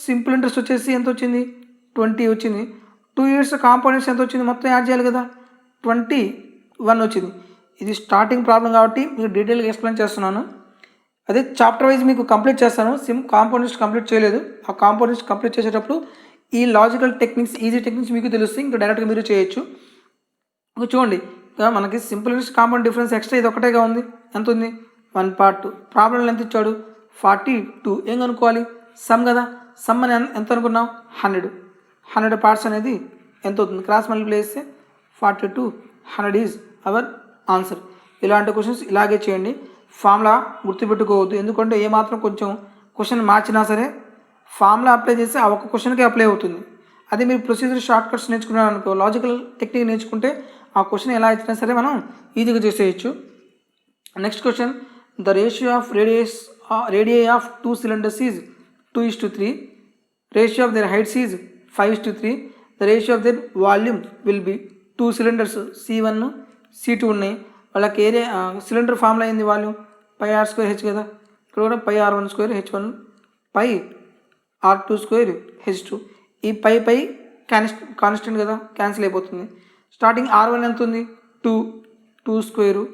సింపుల్ ఇంట్రెస్ట్ వచ్చేసి ఎంత వచ్చింది, 20 వచ్చింది. 2 years కాంపౌండ్ ఇంట్రెస్ట్ ఎంత వచ్చింది, మొత్తం యాడ్ చేయాలి కదా, 21 వచ్చింది. ఇది స్టార్టింగ్ ప్రాబ్లం కాబట్టి మీకు డీటెయిల్గా ఎక్స్ప్లెయిన్ చేస్తున్నాను. అదే చాప్టర్ వైజ్ మీకు కంప్లీట్ చేస్తాను. కాంపౌండ్ ఇంట్రెస్ట్ కంప్లీట్ చేయలేదు, ఆ కాంపౌండ్ ఇంట్రెస్ట్ కంప్లీట్ చేసేటప్పుడు ఈ లాజికల్ టెక్నిక్స్, ఈజీ టెక్నిక్స్ మీకు తెలుస్తాయి, ఇంకా డైరెక్ట్గా మీరు చేయొచ్చు. చూడండి, మనకి simple interest compound difference extra ఇది ఒకటేగా ఉంది, ఎంత ఉంది, 1/2. ప్రాబ్లంలో ఎంత ఇచ్చాడు, 42. ఏం కనుక్కోవాలి, సమ్ కదా. సమ్ అని ఎంత అనుకున్నాం, 100 పార్ట్స్ అనేది ఎంత అవుతుంది, క్రాస్ మల్టిప్లై చేస్తే 42, 100 ఈజ్ అవర్ ఆన్సర్. ఇలాంటి క్వశ్చన్స్ ఇలాగే చేయండి. ఫార్ములా గుర్తుపెట్టుకోవద్దు, ఎందుకంటే ఏమాత్రం కొంచెం క్వశ్చన్ మార్చినా సరే ఫార్ములా అప్లై చేస్తే ఆ ఒక్క క్వశ్చన్కే అప్లై అవుతుంది. అదే మీరు ప్రొసీజర్ షార్ట్ కట్స్ నేర్చుకున్నాను అనుకో, లాజికల్ టెక్నిక్ నేర్చుకుంటే ఆ క్వశ్చన్ ఎలా ఇచ్చినా సరే మనం ఈజీగా చేసేయచ్చు. Next question, the ratio of radii of 2 cylinders is 2:3. Ratio of their heights is 5:3. The ratio of their volume will be 2 cylinders C1, C2 ఉన్నాయి. వాళ్ళకి ఏరియా సిలిండర్ ఫార్ములా అయింది, వాల్యూమ్ πr²h కదా. ఇక్కడ కూడా πr1² h1 πr2² h2. ఈ పై constant కదా, cancel అయిపోతుంది. Starting r1 ఎంత ఉంది, 2²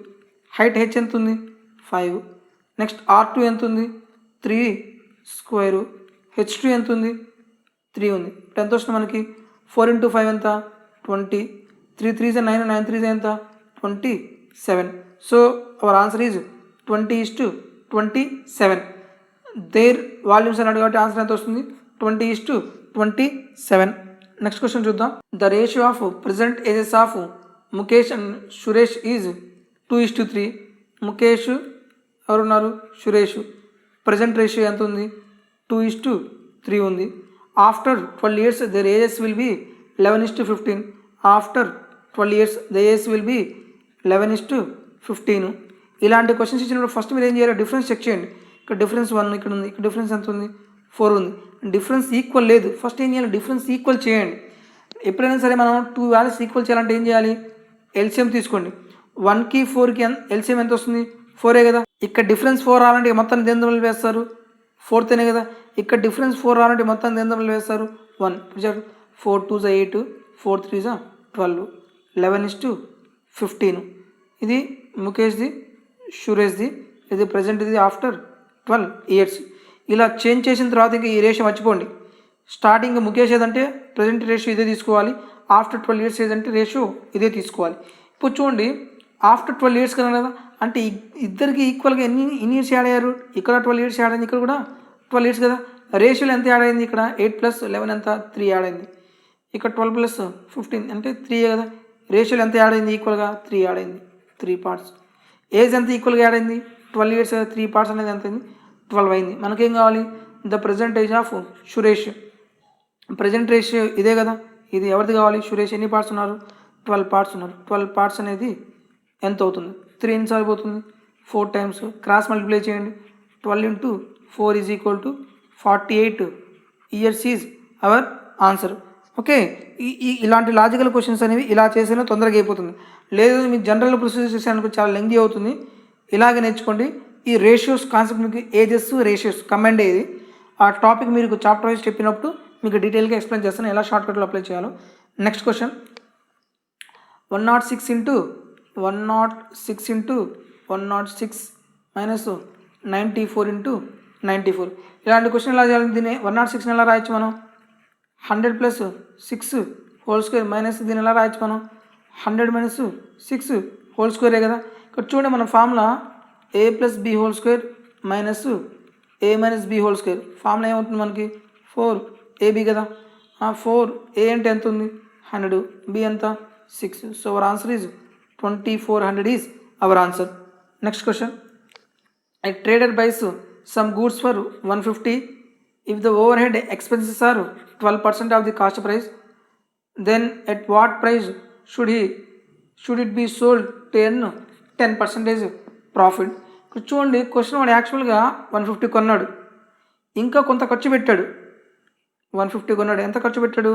హైట్ h ఎంత ఉంది, 5. నెక్స్ట్ r2 ఎంత ఉంది, 3 స్క్వేరు. H2 ఎంత ఉంది? 3 ఉంది. ఇప్పుడు ఎంత వస్తుంది మనకి? 4 × 5 ఎంత? 20. 3 3s 9, 9 3s ఎంత? 27. So our answer is 20:27. Their volumes అని అడిగారు కాబట్టి ఆన్సర్ ఎంత వస్తుంది? 20:27. నెక్స్ట్ క్వశ్చన్ చూద్దాం. The ratio of present ages of Mukesh and Suresh is 2:3. Mukesh ఎవరున్నారు? సురేష్. ప్రజెంట్ రేషియో ఎంత ఉంది? 2:3 ఉంది. After 12 years their ages will be 11:15. After 12 years the ages will be 11:15. ఇలాంటి క్వశ్చన్స్ ఇచ్చినప్పుడు ఫస్ట్ మీరు ఏం చేయాలి? డిఫరెన్స్ చెక్ చేయండి. ఇక్కడ డిఫరెన్స్ 1 ఇక్కడ ఉంది, ఇక్కడ డిఫరెన్స్ ఎంత ఉంది? 4 ఉంది. డిఫరెన్స్ ఈక్వల్ లేదు. ఫస్ట్ ఏం చేయాలి? డిఫరెన్స్ ఈక్వల్ చేయండి. ఎప్పుడైనా సరే మనం 2 వాల్యూస్ ఈక్వల్ చేయాలంటే ఏం చేయాలి? ఎల్సిఎం తీసుకోండి. 1కి 4కి ఎల్సిఎం ఎంత వస్తుంది? 4 కదా. ఇక్కడ డిఫరెన్స్ 4 రావాలంటే మొత్తం దేందులు వేస్తారు? 4తోనే కదా. ఇక్కడ డిఫరెన్స్ 4 రావాలంటే మొత్తం దేందులు వేస్తారు? 1. 4 2s 8, 4 3s 12, 11:15. ఇది ముఖేష్ది, సురేష్ది. ఇది ప్రజెంట్, ఇది ఆఫ్టర్ 12 years. ఇలా చేంజ్ చేసిన తర్వాత ఇంకా ఈ రేషియో మర్చిపోండి. స్టార్టింగ్ ముఖేష్ ఏదంటే ప్రజెంట్ రేషియో ఇదే తీసుకోవాలి. ఆఫ్టర్ 12 years ఏదంటే రేషియో ఇదే తీసుకోవాలి. ఇప్పుడు చూడండి, ఆఫ్టర్ 12 years కదా. అంటే ఇద్దరికి ఈక్వల్గా ఎన్ని ఇయర్స్ యాడ్ అయ్యారు? ఇక్కడ 12 years యాడ్ అయింది, ఇక్కడ కూడా 12 years కదా. రేషియోలో ఎంత యాడ్ అయింది? ఇక్కడ 8 + 11 ఎంత? 3 యాడ్ అయింది. ఇక్కడ 12 + 15 అంటే 3 కదా. రేషియోలో ఎంత యాడ్ అయింది? ఈక్వల్గా 3 యాడ్ అయింది. 3 parts. ఏజ్ ఎంత ఈక్వల్గా యాడ్ అయింది? 12 years కదా. 3 parts అనేది ఎంత అయింది? 12 అయింది. మనకేం కావాలి? The present age of Suresh. Present ratio ఇదే కదా. ఇది ఎవరిది కావాలి? సురేష్. ఎన్ని పార్ట్స్ ఉన్నారు? 12 parts ఉన్నారు. 12 parts అనేది ఎంత అవుతుంది? 3 ఎన్నిసార్లు పోతుంది? 4 times. క్రాస్ మల్టిప్లై చేయండి. 12 × 4 = 48 years is our answer. Okay. ఇలాంటి లాజికల్ క్వశ్చన్స్ అనేవి ఇలా చేసినా తొందరగా అయిపోతుంది. లేదు మీ జనరల్ ప్రొసీజర్ చేసేందుకు చాలా లెంగ్తీ అవుతుంది. ఇలాగే నేర్చుకోండి. ఈ రేషియోస్ కాన్సెప్ట్ మీకు ఏజెస్ రేషియోస్ కంబైండ్ అయ్యేది. ఆ టాపిక్ మీరు చాప్టర్ వైజ్ చెప్పినప్పుడు మీకు డీటెయిల్గా ఎక్స్ప్లెయిన్ చేస్తాను ఎలా షార్ట్కట్లో అప్లై చేయాలో. Next question, 106 × 94 × 94. ఇలాంటి క్వశ్చన్ ఎలా చేయాలి? దీన్ని 106 ఎలా రాయొచ్చు మనం? 100 + 6 హోల్ స్క్వేర్ మైనస్ దీన్ని ఎలా రాయొచ్చు మనం? 100 - 6 హోల్ స్క్వేరే కదా. ఇక్కడ చూడండి, మన formula a + b whole square minus a - b whole square. Formula ఏమవుతుంది మనకి? 4ab కదా. 4a అంటే ఎంత ఉంది? 100, b ఎంత? 6. So our answer is 2400 is our answer. Next question, a trader buys some goods for 150. If the overhead expenses are 12% of the cost price, then at what price should it be sold to earn 10% profit? ఇప్పుడు చూడండి, question వాడు యాక్చువల్గా 150 కొన్నాడు, ఇంకా కొంత ఖర్చు పెట్టాడు. 150 కొన్నాడు, ఎంత ఖర్చు పెట్టాడు?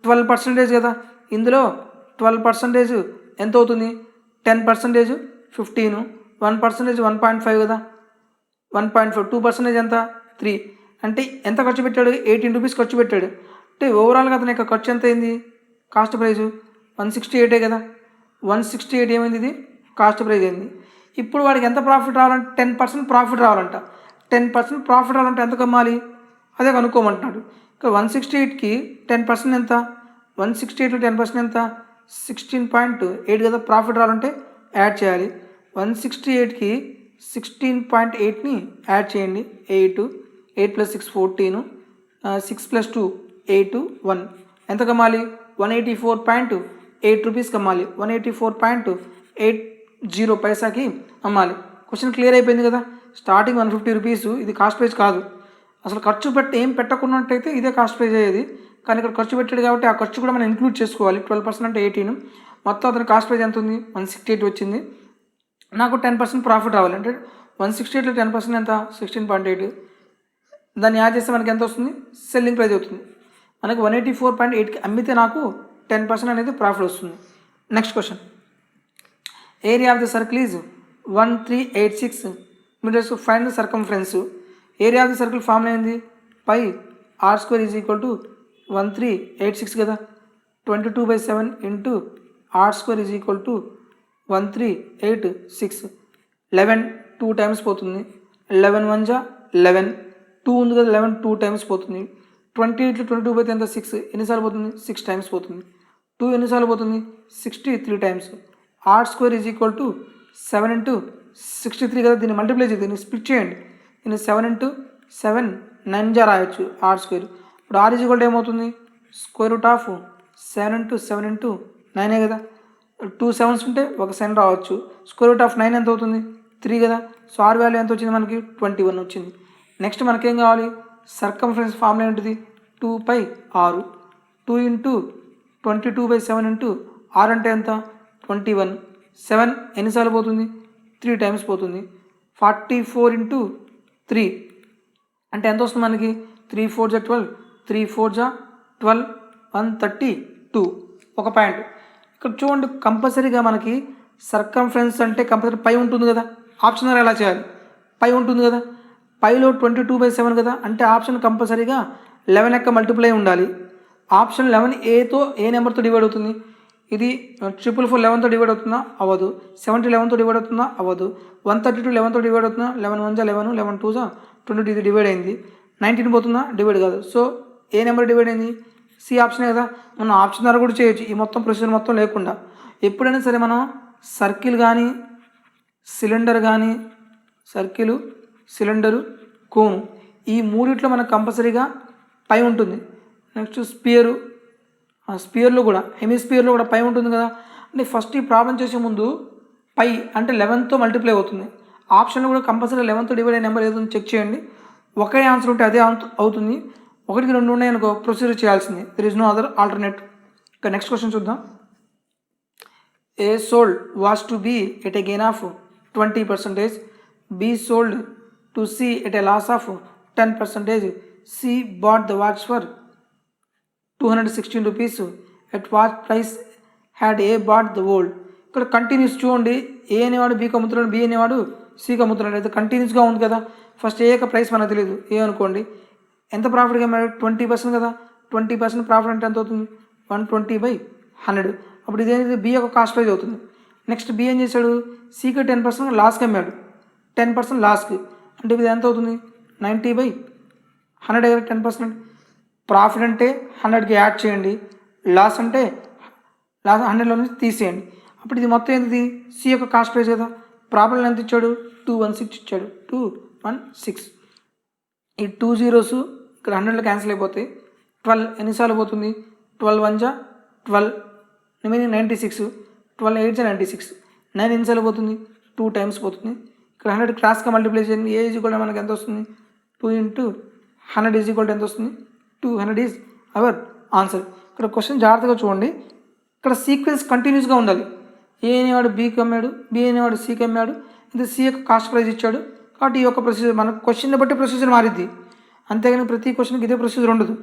12% కదా. ఇందులో 12% ఎంత అవుతుంది? 10% 15, 1% 1.5 కదా. 1.5, 2% ఎంత? 3. అంటే ఎంత ఖర్చు పెట్టాడు? 18 రూపీస్ ఖర్చు పెట్టాడు. అంటే ఓవరాల్గా అతని యొక్క ఖర్చు ఎంత అయింది? కాస్ట్ ప్రైజు 168 కదా. 168 ఏమైంది? ఇది కాస్ట్ ప్రైజ్ అయింది. ఇప్పుడు వాడికి ఎంత ప్రాఫిట్ రావాలంటే 10% ప్రాఫిట్ రావాలంట. 10% ప్రాఫిట్ రావాలంటే ఎంత కమ్మాలి? అదే కనుక్కోమంటున్నాడు. ఇక్కడ 168కి 10% ఎంత? 168లో 10% ఎంత? 16.8 కదా. ప్రాఫిట్ రావాలంటే యాడ్ చేయాలి. 168కి 16.8ని యాడ్ చేయండి. 8 + 6 14, 6 + 2 8, 1 ఎంత కమ్మాలి? 184.8 రూపీస్ కమ్మాలి. 184.80 పైసాకి అమ్మాలి. క్వశ్చన్ క్లియర్ అయిపోయింది కదా. స్టార్టింగ్ 150 రూపీస్, ఇది కాస్ట్ ప్రైజ్ కాదు. అసలు ఖర్చు ఏం పెట్టకున్నట్టయితే ఇదే కాస్ట్ ప్రైజ్ అయ్యేది. కానీ ఇక్కడ ఖర్చు పెట్టాడు కాబట్టి ఆ ఖర్చు కూడా మనం ఇంక్లూడ్ చేసుకోవాలి. 12% అంటే 18. మొత్తం అతని కాస్ట్ ప్రైజ్ ఎంత ఉంది? 168 వచ్చింది. నాకు 10% ప్రాఫిట్ రావాలి అంటే 168లో 10% ఎంత? 16.8. దాన్ని యాడ్ చేస్తే మనకి ఎంత వస్తుంది? సెల్లింగ్ ప్రైజ్ అవుతుంది. మనకి 184.8కి అమ్మితే నాకు 10% అనేది ప్రాఫిట్ వస్తుంది. Next question, area of the circle is 1386 metres. Find the circumference. Area of the circle formula ఏంది? πr² = 1386 కదా. 22/7 × r² = 1386. 11 2 times పోతుంది. 11 1 = 11, 2 ఉంది కదా 11 2 టైమ్స్ పోతుంది. 20 ఇంటూ 22 పోతే ఎంత 6 ఎన్నిసార్లు పోతుంది 6 టైమ్స్ పోతుంది. 2 ఎన్నిసార్లు పోతుంది 60 3 times. R square is equal to 7 into 63 కదా, దీన్ని మల్టిప్లై చేయండి, దీన్ని స్ప్లిట్ చేయండి. దీన్ని 7 ఇంటూ 7 9 జా రాయొచ్చు ఆర్ స్క్వేర్. ఇప్పుడు ఆర్ ఈజ్ ఈక్వల్ టు ఏమవుతుంది square root of 7 into 7 into 9 కదా, 2 7s ఉంటే ఒక 7 రావచ్చు. స్క్వేర్ రూట్ ఆఫ్ 9 ఎంత అవుతుంది 3 కదా. సో ఆర్ వాల్యూ ఎంత వచ్చింది మనకి 21 వచ్చింది. నెక్స్ట్ మనకేం కావాలి సర్కంఫరెన్స్ ఫార్ములా ఏంటిది 2πr. 2 ఇంటూ 22/7 ఇంటూ ఆర్ అంటే ఎంత 21. 7 ఎన్నిసార్లు పోతుంది 3 టైమ్స్ పోతుంది. 44 ఇంటూ 3 అంటే ఎంత వస్తుంది మనకి 3 4 జా 12, 3 4 జా 12, 132. ఒక పాయింట్ ఇక్కడ చూడండి, కంపల్సరీగా మనకి సర్కంఫరెన్స్ అంటే కంపల్సరీ పై ఉంటుంది కదా, ఆప్షన్ ఎలా చేయాలి పై ఉంటుంది కదా, పైలో 22/7 కదా, అంటే ఆప్షన్ కంపల్సరీగా 11 యొక్క మల్టిప్లై ఉండాలి. ఆప్షన్ 11 ఏతో ఏ నెంబర్తో డివైడ్ అవుతుంది, ఇది 444 11తో డివైడ్ అవుతుందా అవ్వదు, 70 11తో డివైడ్ అవుతుందా అవ్వదు, 132 11తో డివైడ్ అవుతుందా, 11 1 జా 11, 11 2 జా 22, ఇది డివైడ్ అయింది. 19 పోతుందా డివైడ్ కాదు. సో ఏ నెంబర్ డివైడ్ అయింది సి ఆప్షనే కదా. మనం ఆప్షన్ ద్వారా కూడా చేయొచ్చు ఈ మొత్తం ప్రొసీజర్ మొత్తం లేకుండా. ఎప్పుడైనా సరే మనం సర్కిల్ కానీ సిలిండర్ కానీ సర్కిల్ సిలిండరు కోను ఈ మూడిట్లో మనకు కంపల్సరీగా పై ఉంటుంది. నెక్స్ట్ స్పియరు, స్పియర్లో కూడా హెమిస్పియర్లో కూడా పై ఉంటుంది కదా. అంటే ఫస్ట్ ఈ ప్రాబ్లం చేసే ముందు పై అంటే 11తో మల్టిప్లై అవుతుంది. ఆప్షన్లో కూడా కంపల్సరీ 11తో డివైడ్ అయ్యే నెంబర్ ఏదో చెక్ చేయండి. ఒకే ఆన్సర్ ఉంటే అదే అవుతుంది, 1కి 2 ఉన్నాయి అనుకో ప్రొసీజర్ చేయాల్సింది. There is no other alternate. ఇక నెక్స్ట్ క్వశ్చన్ చూద్దాం. A sold was to B at a gain of 20%, B sold to C at a loss of 10%, C bought the watch for 216 rupees, at watch price had A bought the old. ఇక్కడ continues చూడండి, A అనేవాడు బీకి అమ్ముతున్నాడు, B అనేవాడు సికి అమ్ముతున్నాడు, అయితే కంటిన్యూస్గా ఉంది కదా. ఫస్ట్ ఏ యొక్క ప్రైస్ మనకు తెలియదు, ఏ అనుకోండి ఎంత ప్రాఫిట్గా అమ్మాడు 20% కదా, 20% ప్రాఫిట్ అంటే ఎంత అవుతుంది 120/100. అప్పుడు ఇదేంటి బి యొక్క కాస్ట్ ప్రైస్ అవుతుంది. నెక్స్ట్ బి ఏం చేశాడు సికి 10% లాస్కి అమ్మాడు, 10% లాస్కి, అంటే ఇది ఎంత అవుతుంది 90/100 కదా. 10% ప్రాఫిట్ అంటే 100కి యాడ్ చేయండి, లాస్ అంటే లాస్ 100లో నుంచి తీసేయండి. అప్పుడు ఇది మొత్తం ఏంటిది సి యొక్క కాస్ట్ ప్రైస్ కదా. ప్రాబ్లం ఎంత ఇచ్చాడు 216 ఇచ్చాడు, 216. ఈ 2 zeros ఇక్కడ 100లో క్యాన్సిల్ అయిపోతాయి. 12 ఎన్నిసార్లు పోతుంది 12 1 జా 12, రిమైనింగ్ 96, 12 8 జా 96. 9 ఎన్నిసార్లు పోతుంది 2 టైమ్స్ పోతుంది. ఇక్కడ 100 క్రాస్గా మల్టిప్లై చేయండి, ఏ ఈజ్ ఈక్వల్ మనకి ఎంత వస్తుంది 2 ఇంటూ 100 ఈజ్ ఈక్వల్ ఎంత వస్తుంది 200 ఈజ్ అవర్ ఆన్సర్. ఇక్కడ క్వశ్చన్ జాగ్రత్తగా చూడండి, ఇక్కడ సీక్వెన్స్ కంటిన్యూస్గా ఉండాలి. ఏ అనేవాడు బీకి అమ్మాడు, బి అనేవాడు సికి అమ్మాడు, ఇది సి యొక్క కాస్ట్ ప్రైస్ ఇచ్చాడు కాబట్టి ఈ యొక్క ప్రొసీజర్ మన క్వశ్చన్ని బట్టి ప్రొసీజర్ మారిద్ది, అంతేగాని ప్రతి క్వశ్చన్కి ఇదే ప్రొసీజర్ ఉండదు,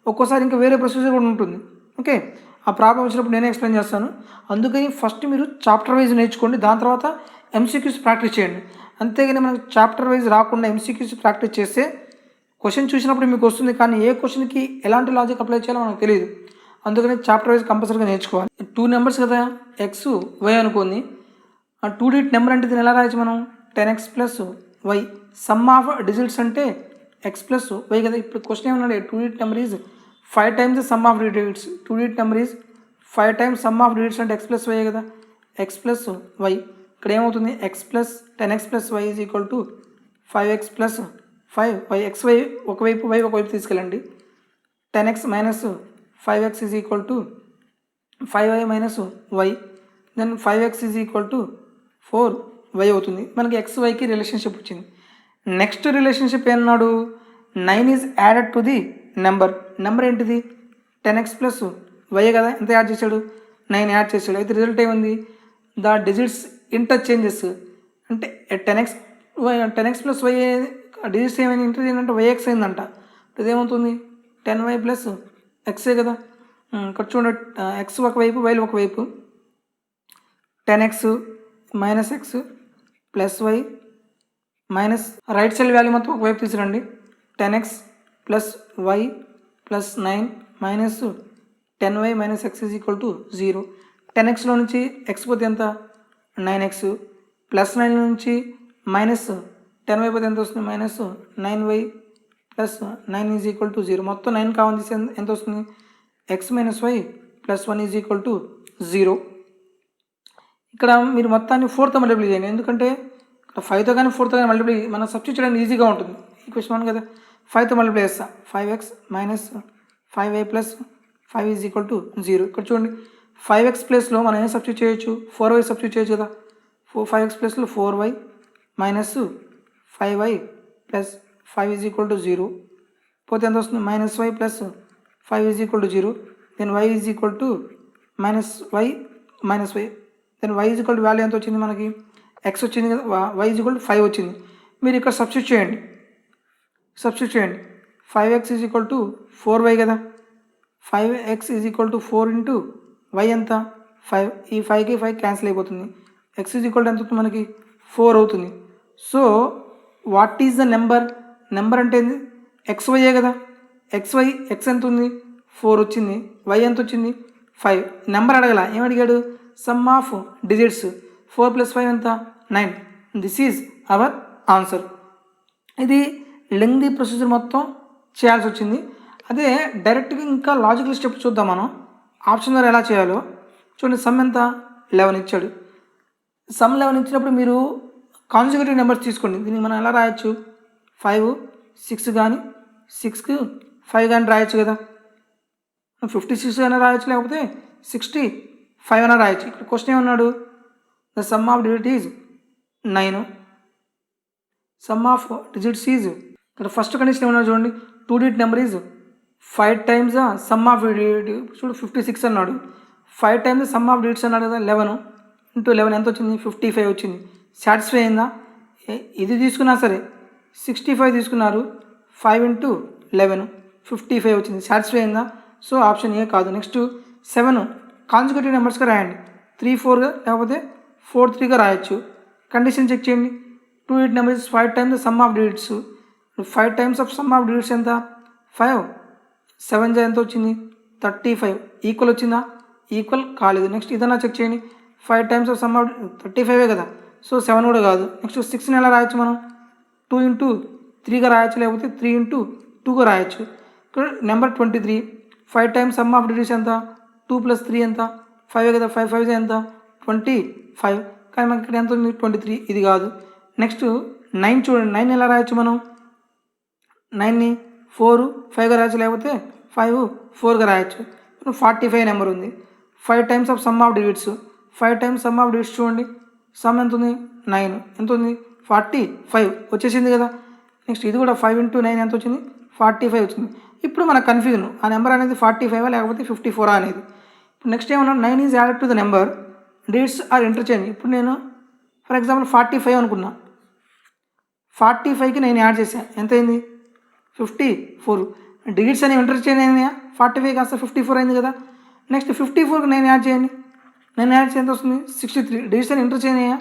ఒక్కోసారి ఇంకా వేరే ప్రొసీజర్ కూడా ఉంటుంది. ఓకే, ఆ ప్రాబ్లం వచ్చినప్పుడు నేనే ఎక్స్ప్లెయిన్ చేస్తాను. అందుకని ఫస్ట్ మీరు చాప్టర్ వైజ్ నేర్చుకోండి, దాని తర్వాత ఎంసీక్యూస్ ప్రాక్టీస్ చేయండి. అంతేగాని మనకు చాప్టర్ వైజ్ రాకుండా ఎంసీక్యూస్ ప్రాక్టీస్ చేస్తే క్వశ్చన్ చూసినప్పుడు మీకు వస్తుంది, కానీ ఏ క్వశ్చన్కి ఎలాంటి లాజిక్ అప్లై చేయాలో మనకు తెలియదు. అందుకని చాప్టర్ వైజ్ కంపల్సరీగా నేర్చుకోవాలి. 2 నెంబర్స్ కదా ఎక్స్ వై అనుకోండి, ఆ 2 digit నెంబర్ అంటే దీన్ని ఎలా రాయచ్చు మనం 10x + y. Some of digits అంటే x + y కదా. ఇప్పుడు క్వశ్చన్ ఏమన్నాడు 2 digit number is 5 times the sum of digits. 2 digit number is 5 times sum of digits అంటే x + y కదా, x + y. ఇక్కడ ఏమవుతుంది x + 10x + y is equal to 5x + 5y. xy ఒకవైపు y ఒకవైపు తీసుకెళ్ళండి. 10x - 5x is equal to 5y - y. Then 5x is equal to 4y అవుతుంది. మనకి xyకి రిలేషన్షిప్ వచ్చింది. నెక్స్ట్ రిలేషన్షిప్ ఏమన్నాడు 9 is added to the number. Number ఏంటిది 10x + y కదా, ఎంత యాడ్ చేశాడు 9 యాడ్ చేశాడు. అయితే రిజల్ట్ ఏముంది ద డిజిట్స్ ఇంటర్చేంజెస్ అంటే 10x + y డిజిట్స్ ఏమైనా ఇంటర్చేంజ్ అంటే yx అయిందంట. ఇదేమవుతుంది 10y + x కదా. ఇక్కడ చూడండి x ఒకవైపు y ఒకవైపు 10x - x + y minus right side value మొత్తం ఒకవైపు తీసుకురండి. 10x + y + 9 minus 10y - x is equal to 0. 10xలో నుంచి x పోతే ఎంత 9x, +9 నుంచి -10y పోతే ఎంత వస్తుంది -9y plus 9 is equal to 0. మొత్తం 9 కామన్ తీస్తే ఎంత వస్తుంది? X minus y plus 1 is equal to 0. ఇక్కడ మీరు మొత్తాన్ని 4తో మల్టిప్లై చేయండి, ఎందుకంటే ఇక్కడ 5తో కానీ 4తో కానీ మల్టిప్లై మనం సబ్స్టిట్యూట్ చేయడానికి ఈజీగా ఉంటుంది. ఈక్వేషన్ 1 కదా, 5తో మల్టిప్లై చేస్తా. 5x minus 5y plus 5 is equal to 0. ఇక్కడ చూడండి 5x ప్లస్లో మనం ఏం సబ్స్టిట్యూట్ చేయొచ్చు? 4y సబ్స్టిట్యూట్ చేయొచ్చు కదా. 5x ప్లస్లో 4y minus 5y plus 5 is equal to 0 పోతే ఎంత వస్తుంది? Minus y plus 5 is equal to 0. Then y is equal to minus y minus y. Then y is equal to value ఎంత వచ్చింది మనకి? x వచ్చింది కదా, y ఈజ్ ఈక్వల్ టు 5 వచ్చింది. మీరు ఇక్కడ సబ్స్టిట్యూట్ చేయండి. 5x is equal to 4y కదా. 5x is equal to 4 into y ఎంత? 5. ఈ 5కి 5 క్యాన్సిల్ అయిపోతుంది. x ఈజ్ ఈక్వల్ టు ఎంత అవుతుంది మనకి? 4 అవుతుంది. So what is the number? Number అంటే ఏంది? xy కదా. x ఎంత ఉంది? 4 వచ్చింది. y ఎంత వచ్చింది? 5. నెంబర్ అడగల, ఏం అడిగాడు? Some of digits. 4 ప్లస్ 5 ఎంత? 9. This is our answer. ఇది లెంగ్దీ ప్రొసీజర్ మొత్తం చేయాల్సి వచ్చింది. అదే డైరెక్ట్గా ఇంకా లాజికల్ స్టెప్ చూద్దాం మనం. ఆప్షన్ ద్వారా ఎలా చేయాలో చూడండి. సమ్ ఎంత? 11 ఇచ్చాడు. సమ్ 11 ఇచ్చినప్పుడు మీరు కాన్సిక్యూటివ్ నెంబర్స్ తీసుకోండి. దీనికి మనం ఎలా రాయొచ్చు? 5, 6 కానీ 6కి 5 కానీ రాయొచ్చు కదా. 56 అయినా రాయొచ్చు, లేకపోతే 65 అయినా రాయొచ్చు. ఇక్కడ క్వశ్చన్ ఏమన్నాడు? The sum of digit is 9. Some of digits is, ఇక్కడ ఫస్ట్ కండిషన్ ఏమన్నా చూడండి, 2 digit number is 5 times some of digit. చూడు 56 అన్నాడు, 5 టైమ్స్ సమ్ ఆఫ్ డిజిట్స్ అన్నాడు కదా. 11 ఇంటూ 11 ఎంత వచ్చింది? 55 వచ్చింది. సాటిస్ఫై అయిందా? ఇది తీసుకున్నా సరే 65 తీసుకున్నారు, 5 ఇంటూ 11 55 వచ్చింది. సాటిస్ఫై అయిందా? సో ఆప్షన్ ఏ కాదు. నెక్స్ట్ 7 కాన్సిక్యూటివ్ నెంబర్స్గా రాయండి. 3, 4గా లేకపోతే 4, 3గా రాయొచ్చు. కండిషన్ చెక్ చేయండి. 2 digit number is 5 times the sum of digits. 5 times of some of digits ఎంత? 5. 7 ఎంత వచ్చింది? 35. ఈక్వల్ వచ్చిందా? ఈక్వల్ కాలేదు. నెక్స్ట్ ఇదన్నా చెక్ చేయండి. 5 టైమ్స్ ఆఫ్ సమ్ ఆఫ్ 35 కదా. సో 7 కూడా కాదు. నెక్స్ట్ 6ని ఎలా రాయొచ్చు మనం? 2 ఇంటూ 3గా రాయొచ్చు, లేకపోతే 3 ఇంటూ 2గా రాయొచ్చు. ఇక్కడ number 23. 5 times some of digits ఎంత? 2 ప్లస్ 3 ఎంత? 5 కదా. 5 5 ఎంత? 25. కానీ మనకి ఇక్కడ ఎంత ఉంది? 23. ఇది కాదు. నెక్స్ట్ 9 చూడండి. 9 ఎలా రాయొచ్చు మనం? 9ని 4, 5గా రాయొచ్చు, లేకపోతే 5, 4గా రాయొచ్చు. 45 నెంబర్ ఉంది. 5 times of some of digits. 5 times some of digits చూడండి. సమ్ ఎంత ఉంది? 9. ఎంత ఉంది? 45 వచ్చేసింది కదా. నెక్స్ట్ ఇది కూడా 5 ఇంటూ 9 ఎంత వచ్చింది? 45 వచ్చింది. ఇప్పుడు మనకు కన్ఫ్యూజన్, ఆ నెంబర్ అనేది 45 లేకపోతే 54 అనేది. ఇప్పుడు నెక్స్ట్ ఏమన్నా 9 is added to the number, digits are interchange. ఇప్పుడు నేను ఫర్ ఎగ్జాంపుల్ 45 అనుకున్నా. 45కి నేను యాడ్ చేశాను, ఎంత అయింది? 54. డిజిట్స్ అనేవి ఇంటర్చేంజ్ అయినాయా? 45 కాస్త 54 అయింది కదా. నెక్స్ట్ 54కి నేను యాడ్ చేయండి. నేను యాడ్ చేస్తే ఎంత వస్తుంది? 63. డిజిట్స్ అని ఇంటర్చేంజ్ అయ్యా?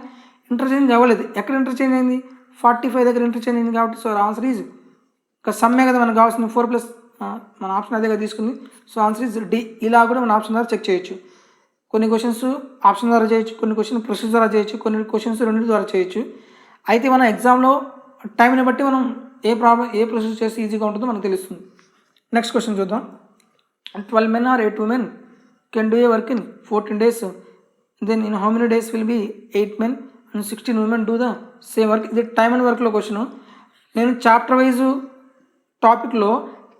ఇంటర్చేంజ్ అవ్వలేదు. ఎక్కడ ఇంటర్చేంజ్ అయింది? 45 దగ్గర ఇంటర్చేంజ్ అయింది కాబట్టి సో ఆన్సర్ ఈజ్ ఒక సమ్మే కదా మనకు కావాల్సింది. 4 ప్లస్ మన ఆప్షన్ అదే కదా తీసుకుంది. So answer is D. ఇలా కూడా మన ఆప్షన్ ద్వారా చెక్ చేయొచ్చు. కొన్ని క్వశ్చన్స్ ఆప్షన్ ద్వారా చేయొచ్చు, కొన్ని క్వశ్చన్ ప్రొసీజర్ ద్వారా చేయొచ్చు, కొన్ని క్వశ్చన్స్ రెండింటి ద్వారా చేయొచ్చు. అయితే మన ఎగ్జామ్లో టైంని బట్టి మనం ఏ ప్రొసీజర్ చేస్తే ఈజీగా ఉంటుందో మనకు తెలుస్తుంది. నెక్స్ట్ క్వశ్చన్ చూద్దాం. 12 men or 8 women can do a work in 14 days. Then in how many days will be 8 men and 16 women do the same work? ఇది టైమ్ అండ్ వర్క్లో క్వశ్చన్. నేను చాప్టర్ వైజ్ టాపిక్లో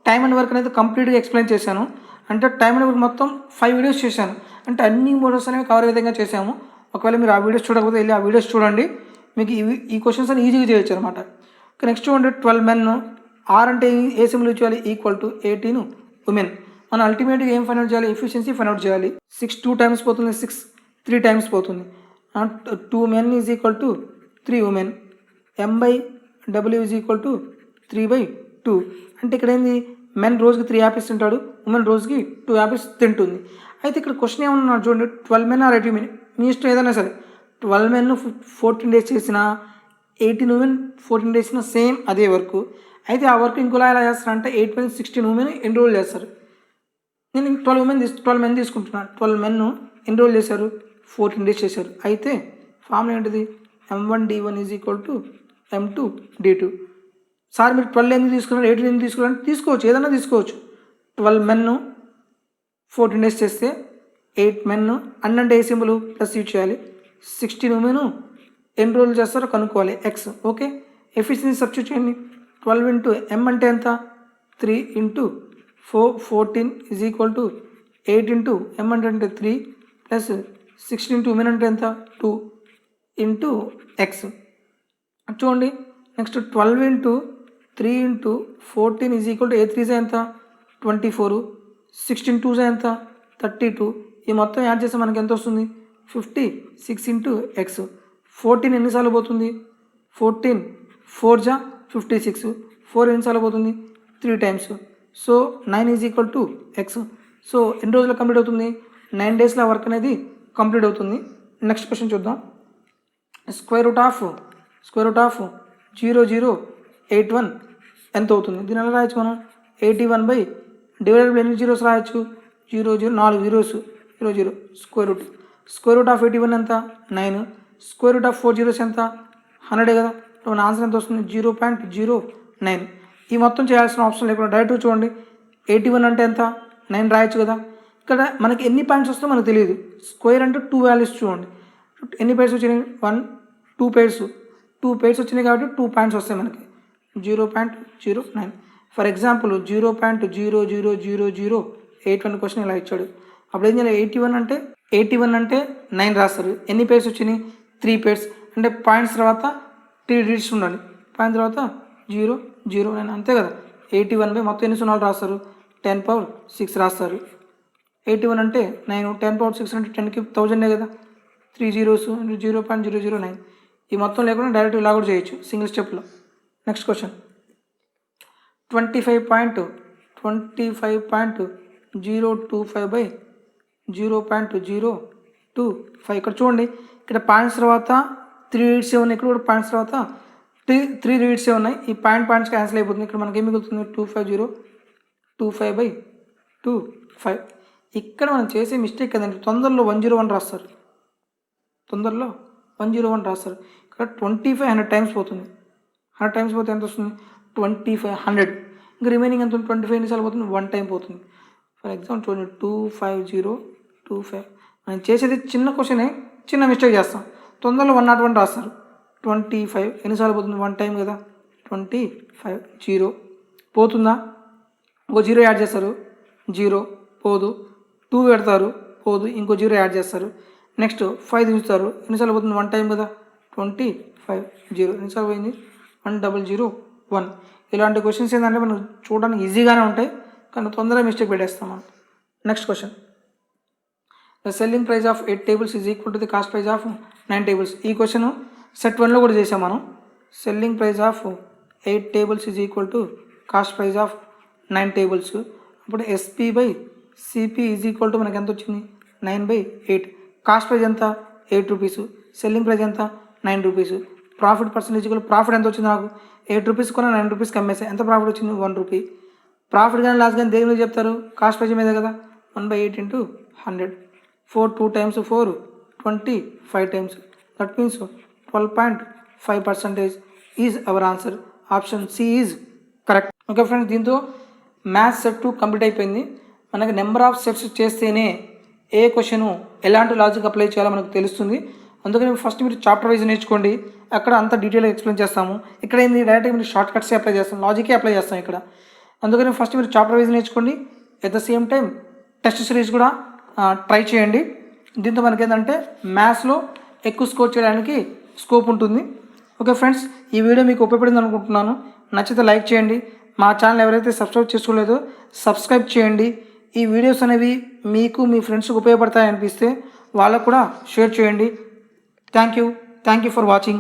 టైమ్ అండ్ వర్క్ అనేది కంప్లీట్గా explain చేశాను. అంటే time and work మొత్తం 5 videos చేశాను. అంటే అన్ని మోడల్స్ అనేవి కవర్ విధంగా చేశాము. ఒకవేళ మీరు ఆ వీడియోస్ చూడకపోతే వెళ్ళి ఆ వీడియోస్ చూడండి, మీకు ఈ క్వశ్చన్స్ అని ఈజీగా చేయొచ్చు అనమాట. నెక్స్ట్ చూడండి, 12 men. ఆర్ అంటే ఏ సింబల్ చేయాలి? Equal to 18 women. మనం అల్టిమేట్గా ఏం ఫైండ్ అవుట్ చేయాలి? ఎఫిషియన్సీ ఫైండ్ అవుట్ చేయాలి. 6 2 టైమ్స్ పోతుంది, 6 3 టైమ్స్ పోతుంది. 2 men is equal to 3 women. M/W is equal to 3/2. అంటే ఇక్కడ ఏంది? మెన్ రోజుకి 3 యాపిల్స్ తింటాడు, ఉమెన్ రోజుకి 2 యాపిల్స్ తింటుంది. అయితే ఇక్కడ క్వశ్చన్ ఏమన్నా చూడండి, 12 men or 18 men, మీ ఇష్టం ఏదైనా సరే. 12 men 14 days చేసిన, 18 women 14 days చేసిన సేమ్ అదే వర్క్. అయితే ఆ వర్క్ ఇంకోలా ఎలా చేస్తారంటే 8 men 16 women ఎన్రోల్ చేస్తారు. నేను 12 men తీసుకుంటున్నాను. 12 men ఎన్రోల్ చేశారు, 14 days చేశారు. అయితే ఫార్ములా ఏంటిది? M1D1 is equal to M2D2. Sir మీరు 12 ఎందుకు తీసుకున్నారు, 18 ఎందుకు తీసుకున్నారు అంటే తీసుకోవచ్చు, ఏదైనా తీసుకోవచ్చు. 12 men 14 days చేస్తే 8 men అన్ అంటే ఏ సింబల్ ప్లస్ యూజ్ చేయాలి. 16 women ఎన్ని రోజులు చేస్తారో కనుక్కోవాలి ఎక్స్. ఓకే, ఎఫిషియన్సీ సబ్స్టిట్యూట్ చేయండి. 12 ఇంటూ ఎం అంటే ఎంత 3 into 14 is equal to 8 into M అంటే 3 ప్లస్ 16 ఇంటూ ఉమెన్ అంటే ఎంత 2 ఇంటూ ఎక్స్. చూడండి next 12 into 3 into 14 is equal to A 3 ఎంత 24, 16 2 ఎంత 32. ఈ మొత్తం యాడ్ చేస్తే మనకి ఎంత వస్తుంది 56 ఇంటూ ఎక్స్. 14 ఎన్నిసార్లు పోతుంది 14 4 జా 56, 4 ఎన్నిసార్లు పోతుంది 3 times. So 9 is equal to X. So ఎన్ని రోజుల్లో కంప్లీట్ అవుతుంది 9 daysలో వర్క్ అనేది కంప్లీట్ అవుతుంది. నెక్స్ట్ క్వశ్చన్ చూద్దాం. స్క్వేర్ రూట్ ఆఫ్ 0081 ఎంత అవుతుంది? దీని ఎలా రాయొచ్చు మనం 81 బై డివైడెడ్ బై ఎన్ని జీరోస్ రాయొచ్చు 00 4 zeros 00 స్క్వేర్ రూట్ ఆఫ్ 81 ఎంత 9, స్క్వేర్ రూట్ ఆఫ్ 4 zeros ఎంత 100 కదా. మన ఆన్సర్ ఎంత వస్తుంది 0.09. ఈ మొత్తం చేయాల్సిన ఆప్షన్ లేకుండా డైరెక్ట్గా చూడండి 81 అంటే ఎంత 9 రాయొచ్చు కదా. ఇక్కడ మనకి ఎన్ని పాయింట్స్ వస్తాయో మనకు తెలియదు. స్క్వేర్ అంటే 2 వాల్యూస్ చూడండి, ఎన్ని పైర్స్ వచ్చినాయి 1 2 pairs, 2 pairs వచ్చినాయి కాబట్టి 2 points వస్తాయి మనకి 0.09. ఫర్ ఎగ్జాంపుల్ 0.000081 క్వశ్చన్ ఇలా ఇచ్చాడు. అప్పుడు ఏం చేయాలి 81 అంటే 9 రాస్తారు. ఎన్ని pairs వచ్చినాయి 3 pairs, అంటే పాయింట్స్ తర్వాత 3 digits ఉండాలి, పాయింట్ తర్వాత 009 అంతే కదా. 81 బై మొత్తం ఎన్ని సున్నాలు రాస్తారు 10^6 రాస్తారు. 81 అంటే 9, 10^6 అంటే 10కి 1000 కదా, 3 zeros 0.009. ఈ మొత్తం లేకుండా డైరెక్ట్ ఇలా కూడా చేయొచ్చు సింగిల్ స్టెప్లో. Next question 25.025 by 0.025. ఇక్కడ చూడండి ఇక్కడ పాయింట్స్ తర్వాత 3 digits ఉన్నాయి, ఇక్కడ కూడా పాయింట్స్ తర్వాత 3 digits ఉన్నాయి. ఈ పాయింట్స్ క్యాన్సిల్ అయిపోతుంది. ఇక్కడ మనకి ఏం మిగులుతుంది 25025 బై 25. ఇక్కడ మనం చేసే మిస్టేక్ కదండి, తొందరలో 101 రాస్తారు, ఇక్కడ 25 100 times పోతుంది. 100 times పోతే ఎంత వస్తుంది 2500. ఇంకా రిమైనింగ్ ఎంత 25 ఎన్నిసార్లు పోతుంది 1 time పోతుంది. ఫర్ ఎగ్జాంపుల్ చూడండి 25025. మనం చేసేది చిన్న క్వశ్చనే, చిన్న మిస్టేక్ చేస్తాం, తొందరలో 101 రాస్తారు. 25 ఎన్నిసార్లు పోతుంది 1 time కదా 25. 0 పోతుందా, ఇంకో 0 యాడ్ చేస్తారు 0 పోదు, 2 పెడతారు పోదు, ఇంకో 0 యాడ్ చేస్తారు. నెక్స్ట్ 5 దించుతారు, ఎన్నిసార్లు పోతుంది 1 time కదా 25. 0 ఎన్నిసార్లు పోయింది 1001. ఇలాంటి క్వశ్చన్స్ ఏంటంటే మనం చూడడానికి ఈజీగానే ఉంటాయి కానీ తొందరగా మిస్టేక్ పెట్టేస్తాం మనం. Next question the selling price of 8 tables is equal to the cost price of 9 tables. ఈ క్వశ్చన్ సెట్ 1లో కూడా చేసాం మనం. Selling price of 8 tables is equal to cost price of 9 tables. అప్పుడు SP by CP is equal to మనకి ఎంత వచ్చింది 9/8. Cost price ఎంత 8 rupees, selling price ఎంత 9 rupees. ప్రాఫిట్ పర్సెంటేజ్ ప్రాఫిట్ ఎంత వచ్చింది నాకు 8 rupees కొన్న 9 rupees అమ్మేసాయి, ఎంత ప్రాఫిట్ వచ్చింది 1 rupee. ప్రాఫిట్ కానీ లాస్ కానీ దేని మీద చెప్తారు కాస్ట్ ప్రైస్ మీద కదా. 1/8 into 100, 4 2 times 4 25 times, that means 12.5% is our answer. Option C is correct. Okay friends, దీంతో మ్యాథ్స్ సెట్ 2 కంప్లీట్ అయిపోయింది. మనకి నెంబర్ ఆఫ్ సెట్స్ చేస్తేనే ఏ క్వశ్చను ఎలాంటి లాజిక్ అప్లై చేయాలో మనకు తెలుస్తుంది. అందుకని ఫస్ట్ మీరు చాప్టర్ వైజ్ నేర్చుకోండి, అక్కడ అంత డీటెయిల్గా ఎక్స్ప్లెయిన్ చేస్తాము. ఇక్కడ ఏంది డైరెక్ట్గా మీరు షార్ట్ కట్సే అప్లై చేస్తాం, లాజికే అప్లై చేస్తాం ఇక్కడ. అందుకని ఫస్ట్ మీరు చాప్టర్ వైజ్ నేర్చుకోండి, at the same time test series కూడా ట్రై చేయండి. దీంతో మనకి ఏంటంటే మ్యాథ్స్లో ఎక్కువ స్కోర్ చేయడానికి స్కోప్ ఉంటుంది. ఓకే ఫ్రెండ్స్, ఈ వీడియో మీకు ఉపయోగపడింది అనుకుంటున్నాను. నచ్చితే లైక్ చేయండి. మా ఛానల్ ఎవరైతే సబ్స్క్రైబ్ చేసుకోలేదో సబ్స్క్రైబ్ చేయండి. ఈ వీడియోస్ అనేవి మీకు మీ ఫ్రెండ్స్కి ఉపయోగపడతాయి అనిపిస్తే వాళ్ళకు కూడా షేర్ చేయండి. Thank you for watching.